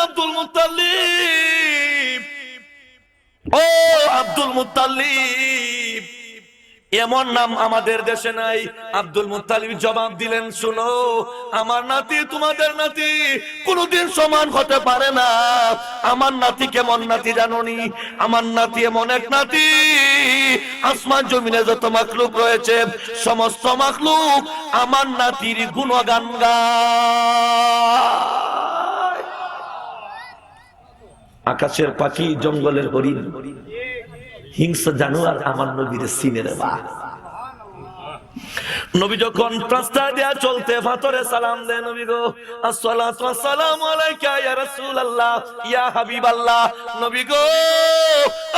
Speaker 1: আব্দুল মুত্তালিব, ও আব্দুল মুত্তালিব, এমন নাম আমাদের দেশে নাই। আব্দুল মুত্তালিব জবাব দিলেন, শুনো, আমার নাতি তোমাদের নাতি কোনদিন সমান হতে পারে না। আমার নাতি কেমন নাতি জানোনি? আমার নাতি এমন এক নাতি, আসমান জমিনে যত মাখলুক রয়েছে সমস্ত মাখলুক আমার নাতির গুণগান গায়। আকাশের পাখি, জঙ্গলের হরিণ, হিংস্র জানোয়ার আমার নবীর সিনে রে বা। নবী যখন রাস্তা দিয়া চলতে ফাতরে সালাম দেন, নবী গো আসসালাতু ওয়াসসালামু আলাইকা ইয়া রাসূলুল্লাহ ইয়া হাবিবাল্লাহ। নবী গো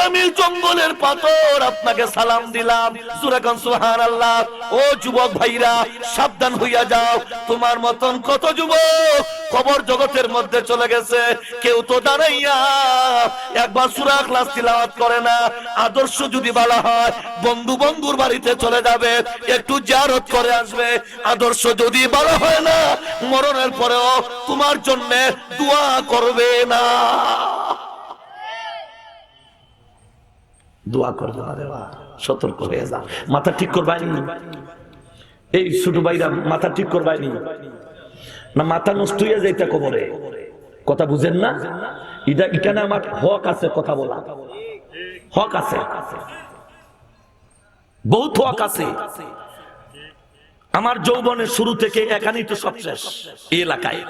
Speaker 1: আমি জঙ্গলের পাথর আপনাকে সালাম দিলাম, সূরা গান সুবহানাল্লাহ। ও যুবক ভাইরা সাবধান হইয়া যাও, তোমার মতন কত যুবক কবর জগতের মধ্যে চলে গেছে, কেউ তো দাঁড়াইয়া একবার সূরা ইখলাস তিলাওয়াত করে না। আদর্শ যদি বলা হয় বন্ধু বন্ধুর বাড়িতে চলে যাবে, একটু জিয়ারত করে আসবে। আদর্শ যদি বলা হয় না, মরণের পরেও তোমার জন্য দোয়া করবে না, দোয়া করবে না। রে বাবা, সতর্ক হয়ে যা, মাথা ঠিক করবাইনি। এই ছোট ভাইরা মাথা ঠিক করবাইনি না, মাথা নষ্ট হয়ে যাইতে কবরে। কথা বুঝেন না? এখানে আমার হক আছে, কথা বলা হক আছে, বহুত হক আছে। আমার যৌবনের শুরু থেকে এখানেই তো সব শেষ, এই এলাকায়।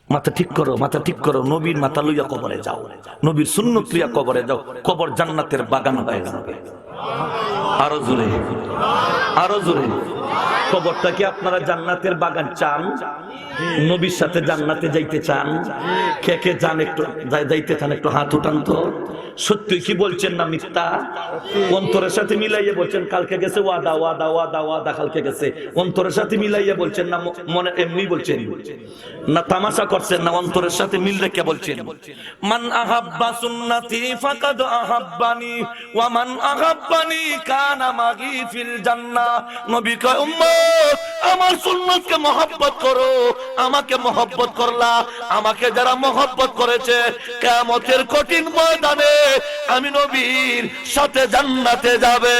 Speaker 1: মাথা ঠিক করো, মাথা ঠিক করো। নবীর মাথা লইয়া কবরে যাও, নবীর সুন্নত লইয়া কবরে যাও, কবর জান্নাতের বাগান হয়ে যাবে। আরো জোরে, আরো জোরে। কবরটা কি আপনারা জান্নাতের বাগান চান? নবীর সাথে জান্নাতে যাইতে চান? কে কে চান? একটু যাইতে চান? একটু হাত উঠান তো। সত্যি কি বলছেন না মিথ্যা? অন্তরের সাথে মিলাইয়া বলছেন? কালকে গেছে ওয়াদা, ওয়াদা, ওয়াদা, ওয়াদা, কালকে গেছে। অন্তরের সাথে মিলাইয়া বলছেন না মনে এমনি বলছেন? না তামাশা করছেন? না অন্তরের সাথে মিল রেখে বলছেন? মান আহাব্বা সুন্নতি ফাকাদ আহাব্বানি ওয়া মান আহাব্বানি কানা মাগি ফিল জান্নাহ। নবী কয়, উম্মত আমার সুন্নতকে মহব্বত করো, আমাকে মহব্বত করলা। আমাকে যারা মহব্বত করেছে কিয়ামতের কঠিন ময়দানে আমি নবীর সাথে জান্নাতে যাবে।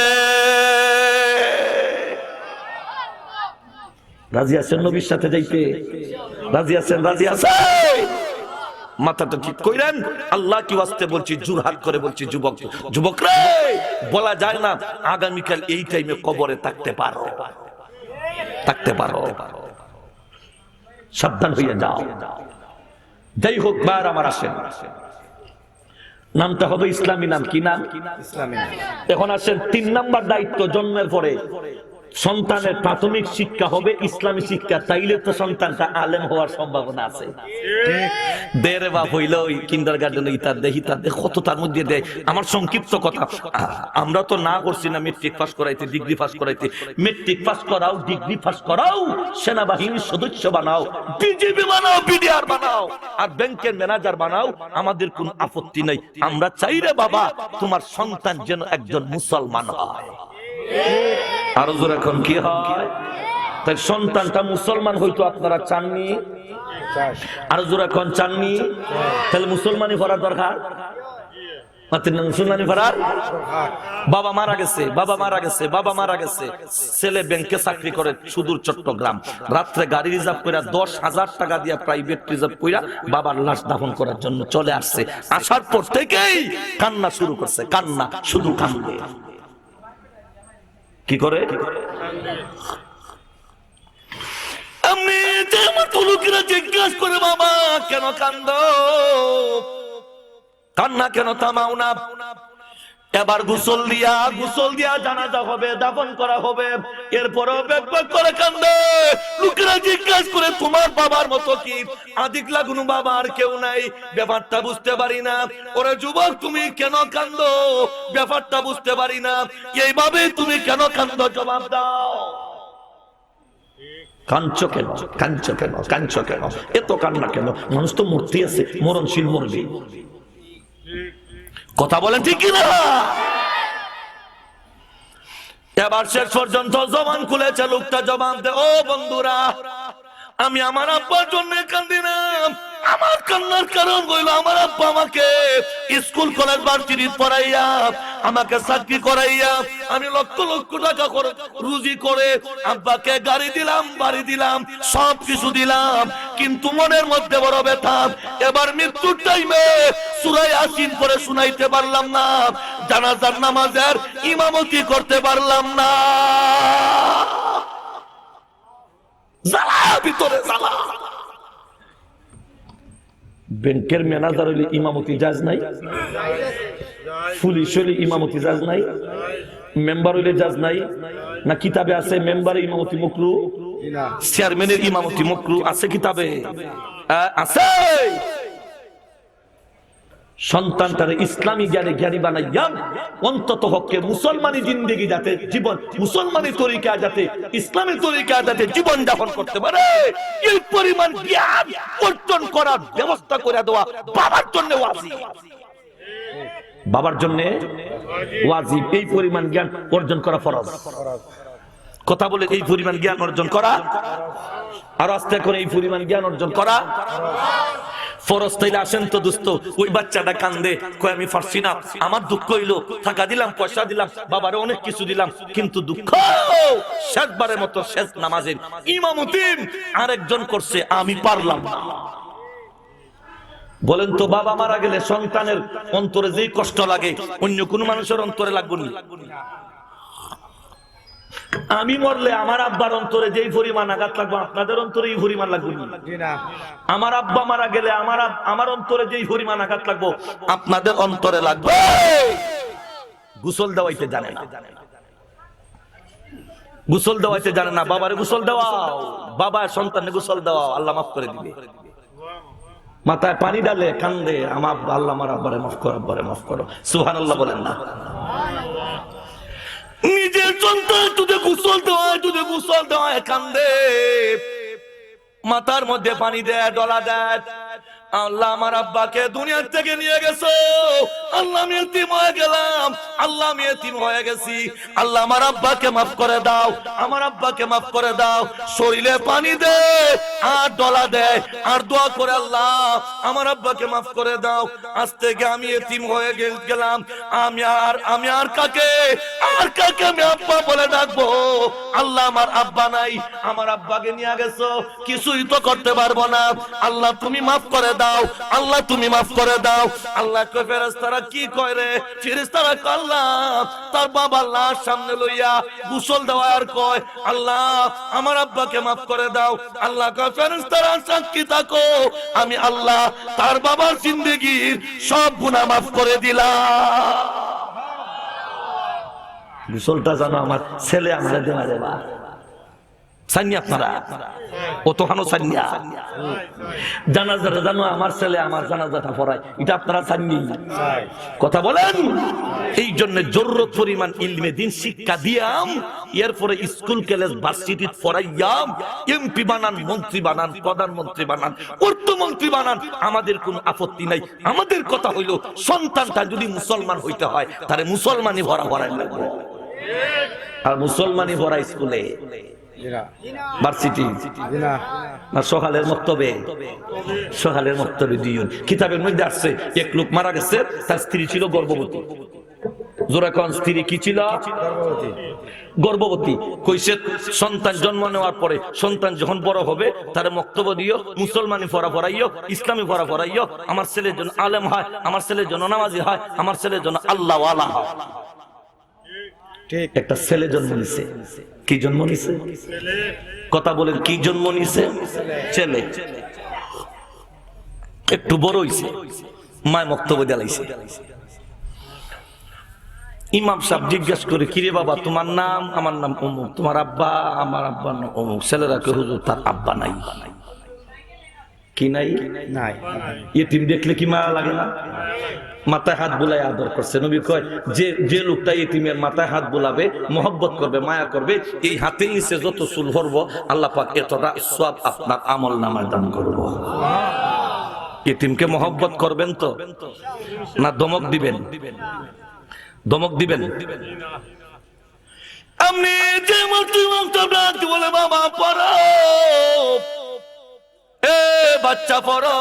Speaker 1: রাজি আছেন নবীর সাথে যাইতে? রাজি আছেন? রাজি আছেন? মাথাটা ঠিক কইরেন। আল্লাহ কি ওয়াস্তে বলছি, জুরহাট করে বলছি, যুবক, যুবক রে, বলা যায় না আগামীকাল এই টাইমে কবরে থাকতে পারো, থাকতে পারো। সাবধান হইয়া যাও। যাই হোক, বার আমার আসেন, নামটা হবে ইসলামী নাম। কি নাম? ইসলামী নাম। এখন আসেন 3 নাম্বার দায়িত্ব। জন্মের পরে সন্তানের প্রাথমিক শিক্ষা হবে ইসলামী শিক্ষা, তাইলে তো সন্তানটা আলেম হওয়ার সম্ভাবনা আছে। দেরে বাপ হইল ওই কিন্ডারগার্টেন ইতার দেহি তার কত তার মধ্যে দেয়। আমার সংক্ষিপ্ত কথা, আমরা তো না করছি না মেট্রিক পাস করাইতে, ডিগ্রি পাস করাইতে। মেট্রিক পাস করাও, ডিগ্রি পাস করাও, সেনাবাহিনীর সদস্য বানাও, বিজেপি বানাও, বিডিআর বানাও, আর ব্যাংকের ম্যানেজার বানাও, আমাদের কোনো আপত্তি নাই। আমরা চাই রে বাবা তোমার সন্তান যেন একজন মুসলমান হয়। আরো জোর এখন কি হয়? তাই সন্তানটা মুসলমান হইতো আপনারা চাননি? আরো জোর এখন চাননি? তাহলে মুসলমানি করার দরকার। মুসলমানি করার, বাবা মারা গেছে, বাবা মারা গেছে, বাবা মারা গেছে, ছেলে ব্যাংকে চাকরি করে সুদূর চট্টগ্রাম, রাত্রে গাড়ি রিজার্ভ করে 10,000 টাকা দিয়ে প্রাইভেট রিজার্ভ করে বাবার লাশ দাফন করার জন্য চলে আসছে। আসার পর থেকেই কান্না শুরু করছে, কান্না, শুধু কান্দে। কি করে? আমি আমার লোকেরা জিজ্ঞাসা করে, বাবা কেন কান্দ? কান্না কেন থামাও না? এবার গোসল দিয়া জানাজা হবে, দাফন করা হবে। এরপরও বেক করে কান্দে। লোকেরা জিজ্ঞাসা করে তোমার বাবার মতো কি আদিক লাগুন বাবা আর কেউ নাই? ব্যাপারটা বুঝতে পারি না। ওরে যুবক, তুমি কেন কান্দো? ব্যাপারটা বুঝতে পারি না। এইভাবে তুমি কেন কান্দো? জবাব দাও। কাঁদছো কেন? কাঁদছো কেন? কাঁদছো কেন? এত কান্না কেন? মানুষ তো মূর্তি আছে, মরণশীল মরবে। কথা বলেন ঠিক কিনা? এবার শেষ পর্যন্ত জবান খুলেছে লোকটা, জবাব দে, ও বন্ধুরা, আমি আমার আব্বার জন্য কান্দি না। আমার কান্নার কারণ হইল আমার আব্বা আমাকে স্কুল কলেজ ভার্সিটি পড়াইয়া, আমাকে চাকরি করাইয়া, আমি লক্ষ লক্ষ টাকা করে রুজি করে আব্বাকে গাড়ি দিলাম, বাড়ি দিলাম, সব কিছু দিলাম, কিন্তু মনের মধ্যে বড় ব্যথা। এবার মৃত্যুর টাইমে সূরা ইয়াসিন পড়ে শুনাইতে পারলাম না, জানাজার নামাজের ইমামতি করতে পারলাম না। জ্বালা ভিতরে জ্বালা। ব্যাংকের ম্যানেজার হইলে ইমামতি জাজ নাই, পুলিশ হইলে ইমামতি জাজ নাই, মেম্বার হইলে জাজ নাই না? কিতাবে আছে মেম্বারের ইমামতি মাকরু, চেয়ারম্যানের ইমামতি মাকরু, আছে কিতাবে? আছে। সন্তানটারে ইসলামী জ্ঞানী বানাইয়া অন্তত হককে মুসলমানি জিন্দেগি যাতে জীবন, মুসলমানি তরিকা যাতে, ইসলামী তরিকা যাতে জীবন যাপন করতে পারে, এই পরিমাণ জ্ঞান অর্জন করার ব্যবস্থা করে দেওয়া বাবার জন্য ওয়াজিব। বাবার জন্য ওয়াজিব। এই পরিমাণ জ্ঞান অর্জন করা ফরজ। কথা বলে এই পরিমাণ জ্ঞান অর্জন করা, আর আস্তে করে এই পরিমাণ জ্ঞান অর্জন করা ফরজ। তাইলে আসেন তো দোস্ত, ওই বাচ্চাটা কান্দে, কয় আমি পারছি না, আমার দুঃখ হইলো, টাকা দিলাম, পয়সা দিলাম, বাবারে অনেক কিছু দিলাম, কিন্তু দুঃখ শেষবারের মতো শেষ নামাজের ইমামতি আরেকজন করছে, আমি পারলাম না। বলেন তো, বাবা মারা গেলে সন্তানের অন্তরে যেই কষ্ট লাগে অন্য কোন মানুষের অন্তরে লাগবে না? আমি মরলে আমার আব্বার অন্তরে যেই পরিমাণ আঘাত লাগবে আপনাদের অন্তরে এই পরিমাণ লাগবে না? আমার আব্বা মারা গেলে আমার অন্তরে যেই পরিমাণ আঘাত লাগবে আপনাদের অন্তরে লাগবে। গোসল দেওয়াইতে জানে না, গোসল দেওয়াইতে জানে না। বাবারে গোসল দেওয়াও, বাবা সন্তানে গোসল দেওয়াও, আল্লাহ মাফ করে দিবে। মাথায় পানি ডালে কান্দে, আমার আল্লাহ আমার আব্বারে মাফ করো, আব্বারে মাফ করো। সুবহানাল্লাহ বলেন না? নিজের সন্তান তুই গোসল দেওয়ায় কান্দে, মাথার মধ্যে পানি দেয়, ডলা দেয়। আল্লাহ আমার আব্বাকে দুনিয়ার থেকে নিয়ে গেছো, আল্লাহ আমি এতিম হয়ে গেলাম, আল্লাহ আমি এতিম হয়ে গেছি, আল্লাহ আমার আব্বাকে মাফ করে দাও, আমার আব্বাকে মাফ করে দাও। শরীরে পানি দে আর ডলা দেয় আর দোয়া করে, আল্লাহ আমার আব্বাকে মাফ করে দাও। আজ থেকে আমি এতিম হয়ে গেলাম, আমি আর কাকে আমি আব্বা বলে ডাকবো? আল্লাহ আমার আব্বা নাই, আমার আব্বাকে নিয়ে গেছো, কিছুই তো করতে পারবো না, আল্লাহ তুমি মাফ করে দাও, আল্লাহ তুমি মাফ করে দাও। আল্লাহ কয়, ফেরেশতারা কি কয় রে? ফেরেশতারা কয়, আল্লাহ তার বাবার লাশ সামনে লইয়া গোসল দেওয়া আর কয়, আল্লাহ আমার আব্বাকে মাফ করে দাও। আল্লাহ কয়, ফেরেশতারা সাক্ষী থাকো, আমি আল্লাহ তার বাবার জিন্দেগীর সব গুনাহ মাফ করে দিলাম। গোসলটা জানো আমার ছেলে আমরা দেওয়া দেবা সান্নি, আপনারা অতখানো সান্নিয়া জানাজাটা জানো আমার ছেলে আমার জানাজাটা পড়ায়, এটা আপনারা সান্নি? কথা বলেন। এই জন্য জরুরত পরিমাণ ইলমে দিন শিক্ষা দিয়াম, এরপরে স্কুল কলেজ ভার্সিটি পড়াইয়াম, এমপি বানান, মন্ত্রী বানান, প্রধানমন্ত্রী বানান, অর্থমন্ত্রী বানান, আমাদের কোনো আপত্তি নাই। আমাদের কথা হইল সন্তানটা যদি মুসলমান হইতে হয় তাহলে মুসলমানই ভরা ভরাই লাগবে। আর মুসলমানই ভরা স্কুলে ভার্সিটি না সকালের মক্তবে, সকালের মক্তবে দুইজন। কিতাবের মধ্যে আসছে এক লোক মারা গেছে, তার স্ত্রী ছিল গর্ভবতী। জোরাকন স্ত্রী কি ছিল? গর্ভবতী। কইছে সন্তান জন্ম নেওয়ার পরে সন্তান যখন বড় হবে তার মক্তব্য দিও, মুসলমানি পড়া পড়াইও, ইসলামী পড়া পড়াইও, আমার ছেলের জন্য আলেম হয়, আমার ছেলের জন্য নামাজি হয়, আমার ছেলের জন্য আল্লাহ ওয়ালা হয়। একটা ছেলে জন্ম নিছে। কি জন্ম নিছে? কথা বলেন, কি জন্ম নিছে? ছেলে। একটু বড় হইছে, মায় বক্তব্য দিলাইছে। ইমাম সাহেব জিজ্ঞেস করে, কিরে বাবা তোমার নাম? আমার নাম অমুক। তোমার আব্বা? আমার আব্বার নাম অমুক। ছেলেরা কে, হুজুর তার আব্বা নাই। কি নাই? নাই। ইতিম দেখলে কি মায়া লাগে না? মাথায় হাত বুলাই আদর করছে। নবী কয়, যে লোকটা ইতিমের মাথায় হাত বুলাবে, মহব্বত করবে, মায়া করবে, এই হাতের নিচে যত চুল ভরবো আল্লাহ পাক এতটা সওয়াব আপনার আমল নামায় দান করব। ইতিমকে মহব্বত করবেন তো, না ধমক দিবেন? ধমক দিবেন। আপনি যে মন্ত্রী বলে, বাবা পড়ো, এ বাচ্চা পড়ো।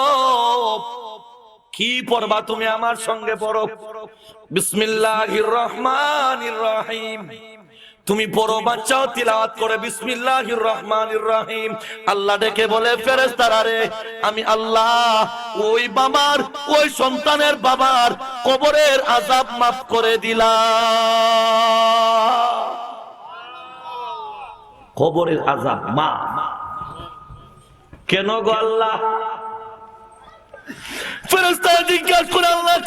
Speaker 1: কি পড়বা তুমি? আমার সঙ্গে পড়ো। বিসমিল্লাহির রহমানির রহিম। তুমি পড়ো, বাচ্চাও তিলাওয়াত করে বিসমিল্লাহির রহমানির রহিম। আল্লাহ ডেকে বলে, ফেরেশতারা রে, আমি আল্লাহ ওই বাবার, ওই সন্তানের বাবার কবরের আযাব মাফ করে দিলাম। কবরের আযাব মা কেন গো আল্লাহ? ফেরেশতারা জিজ্ঞাসা করে, আল্লাহ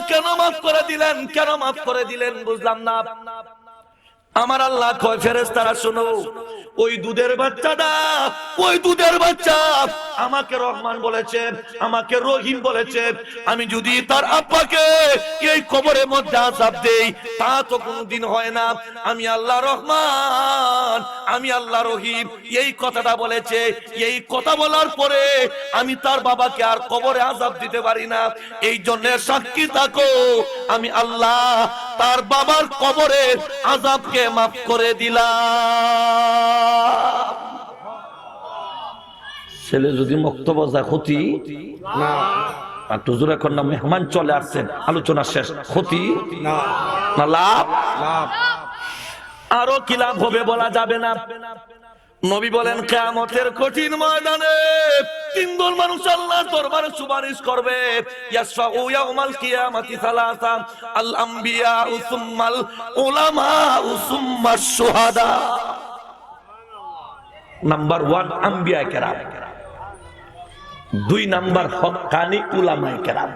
Speaker 1: কেন মাফ করে দিলেন? কেন মাফ করে দিলেন? বুঝলাম না। আমার আল্লাহ কয়, ফেরেশতারা শোনো, ওই দুধের বাচ্চাটা, ওই দুধের বাচ্চা আমাকে রহমান বলেছে, আমাকে রহিম বলেছে। আমি যদি তার আব্বাকে এই কবরের মধ্যে আযাব দেই, তা তো কোনদিন হয় না। আমি আল্লাহ রহমান, আমি আল্লাহ রহিম, এই কথাটা বলেছে। এই কথা বলার পরে আমি তার বাবাকে আর কবরে আযাব দিতে পারি না। এই জন্য সাক্ষী থাকো, আমি আল্লাহ তার বাবার কবরের আযাবকে মাফ করে দিলাম। ছেলে যদি বক্তব্য যায় ক্ষতি না, আর হুজুর এখন না মেহমান চলে আসছেন, আলোচনা শেষ, ক্ষতি না লাভ? আরো কি লাভ হবে বলা যাবে না। নবী বলেন, কিয়ামতের কঠিন ময়দানে তিন দল মানুষ আল্লাহর দরবারে সুপারিশ করবে। ইয়াশফাউ ইয়াউমাল কিয়ামাতি সালাসা, আল আমবিয়া সুম্মাল উলামা সুম্মাশ শুহাদা। নাম্বার 1 আম্বিয়া কেরাম, 2 নাম্বার হক্কানি উলামায়ে কেরাম।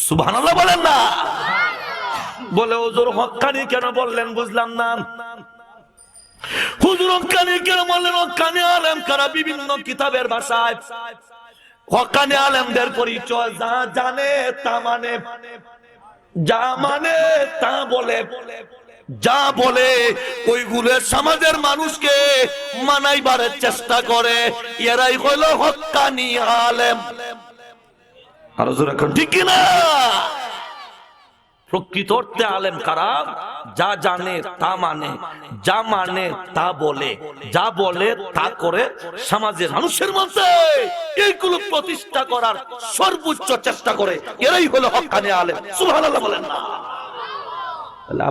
Speaker 1: সুবহানাল্লাহ বলেন না? বলে হুজুর হক্কানি কেন বললেন? বুঝলাম না। হুজুর হক্কানি কেন বললেন? হক্কানি আলেম কারা বিভিন্ন কিতাবের ভাষায় হক্কানি আলেমদের পরিচয় যা জানে তা মানে, যা মানে তা বলে, যা বলে ওইগুলো সমাজের মানুষকে মানাইবার চেষ্টা করে। এরাই হলো হক্কানি আলেম। আর হুজুর এখন ঠিক না? প্রকৃত অর্থে আলেম কারা? যা জানে তা মানে, যা মানে তা বলে, যা বলে তা করে, সমাজের মানুষের মধ্যে এইগুলো প্রতিষ্ঠা করার সর্বোচ্চ চেষ্টা করে। এরাই হলো হক্কানি আলেম। সুবহানাল্লাহ বলেন না?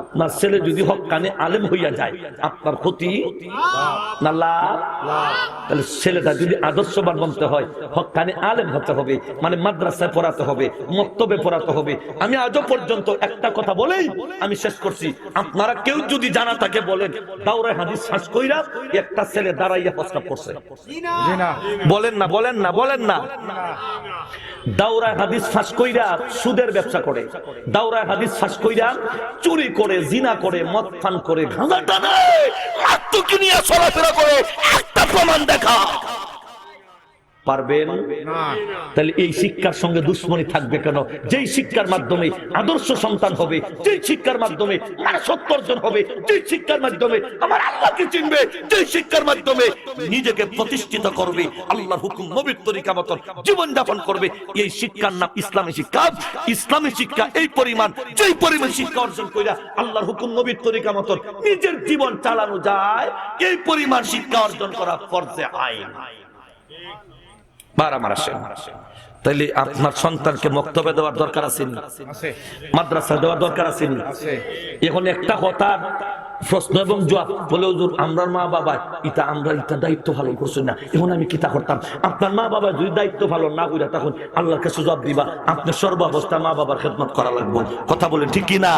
Speaker 1: আপনার ছেলে যদি হক্কানি আলেম হইয়া যায়, আপনার ক্ষতি না লাভ? তাহলে ছেলেটা যদি আদর্শবান বনতে হয়, হক্কানি আলেম হতে হবে, মানে মাদ্রাসায় পড়াতে হবে, মক্তবে পড়াতে হবে। আমি আজও পর্যন্ত একটা কথা বলেই আমি শেষ করছি, আপনারা কেউ যদি জানা থাকে বলেন, দাওরায়ে হাদিস শ্বাস কইরা একটা ছেলে দাঁড়াইয়া প্রস্তাব করছে? বলেন না, বলেন না, বলেন না। দাওরায়ে হাদিস ফাঁস কইরা সুদের ব্যবসা করে, দাওরায়ে হাদিস ফাঁস কইরা চুরি করে, জিনা করে, মদ পান করে, গাঁজা টানে, মাত্তুকি নিয়ে চলাফেরা করে, একটা প্রমাণ দেখা পারবেন না? তাহলে এই শিক্ষার সঙ্গে দুশ্মনী থাকবে কেন? যেই শিক্ষার মাধ্যমে আদর্শ সন্তান হবে, যেই শিক্ষার মাধ্যমে সত্য অর্জন হবে, যেই শিক্ষার মাধ্যমে আমার আল্লাহকে চিনবে, যেই শিক্ষার মাধ্যমে নিজেকে প্রতিষ্ঠিত করবে, আল্লাহর হুকুম নবীর তরিকা মতো জীবন যাপন করবে, এই শিক্ষার নাম ইসলামী শিক্ষা। ইসলামী শিক্ষা এই পরিমাণ, যেই পরিমাণ শিক্ষা অর্জন কইরা আল্লাহর হুকুম নবীর তরিকা মতো নিজের জীবন চালানো যায়, এই পরিমাণ শিক্ষা অর্জন করা ফরজে আইন। তাইলে আপনার সন্তানকে মক্তবে দেওয়ার দরকার আছে, মাদ্রাসা দেওয়ার দরকার আছে। এখন একটা কথা প্রশ্ন এবং জবাব বলে, হুজুর আমরা মা বাবা আমরা দায়িত্ব পালন করছি না, এখন আমি কিতা করতাম? আপনার মা বাবা যদি দায়িত্ব পালন না কইরা, তখন আল্লাহর কাছে জবাব দিবা। আপনি সর্বাবস্থা মা বাবার খেদমত করা লাগবে। কথা বলেন ঠিক কি না?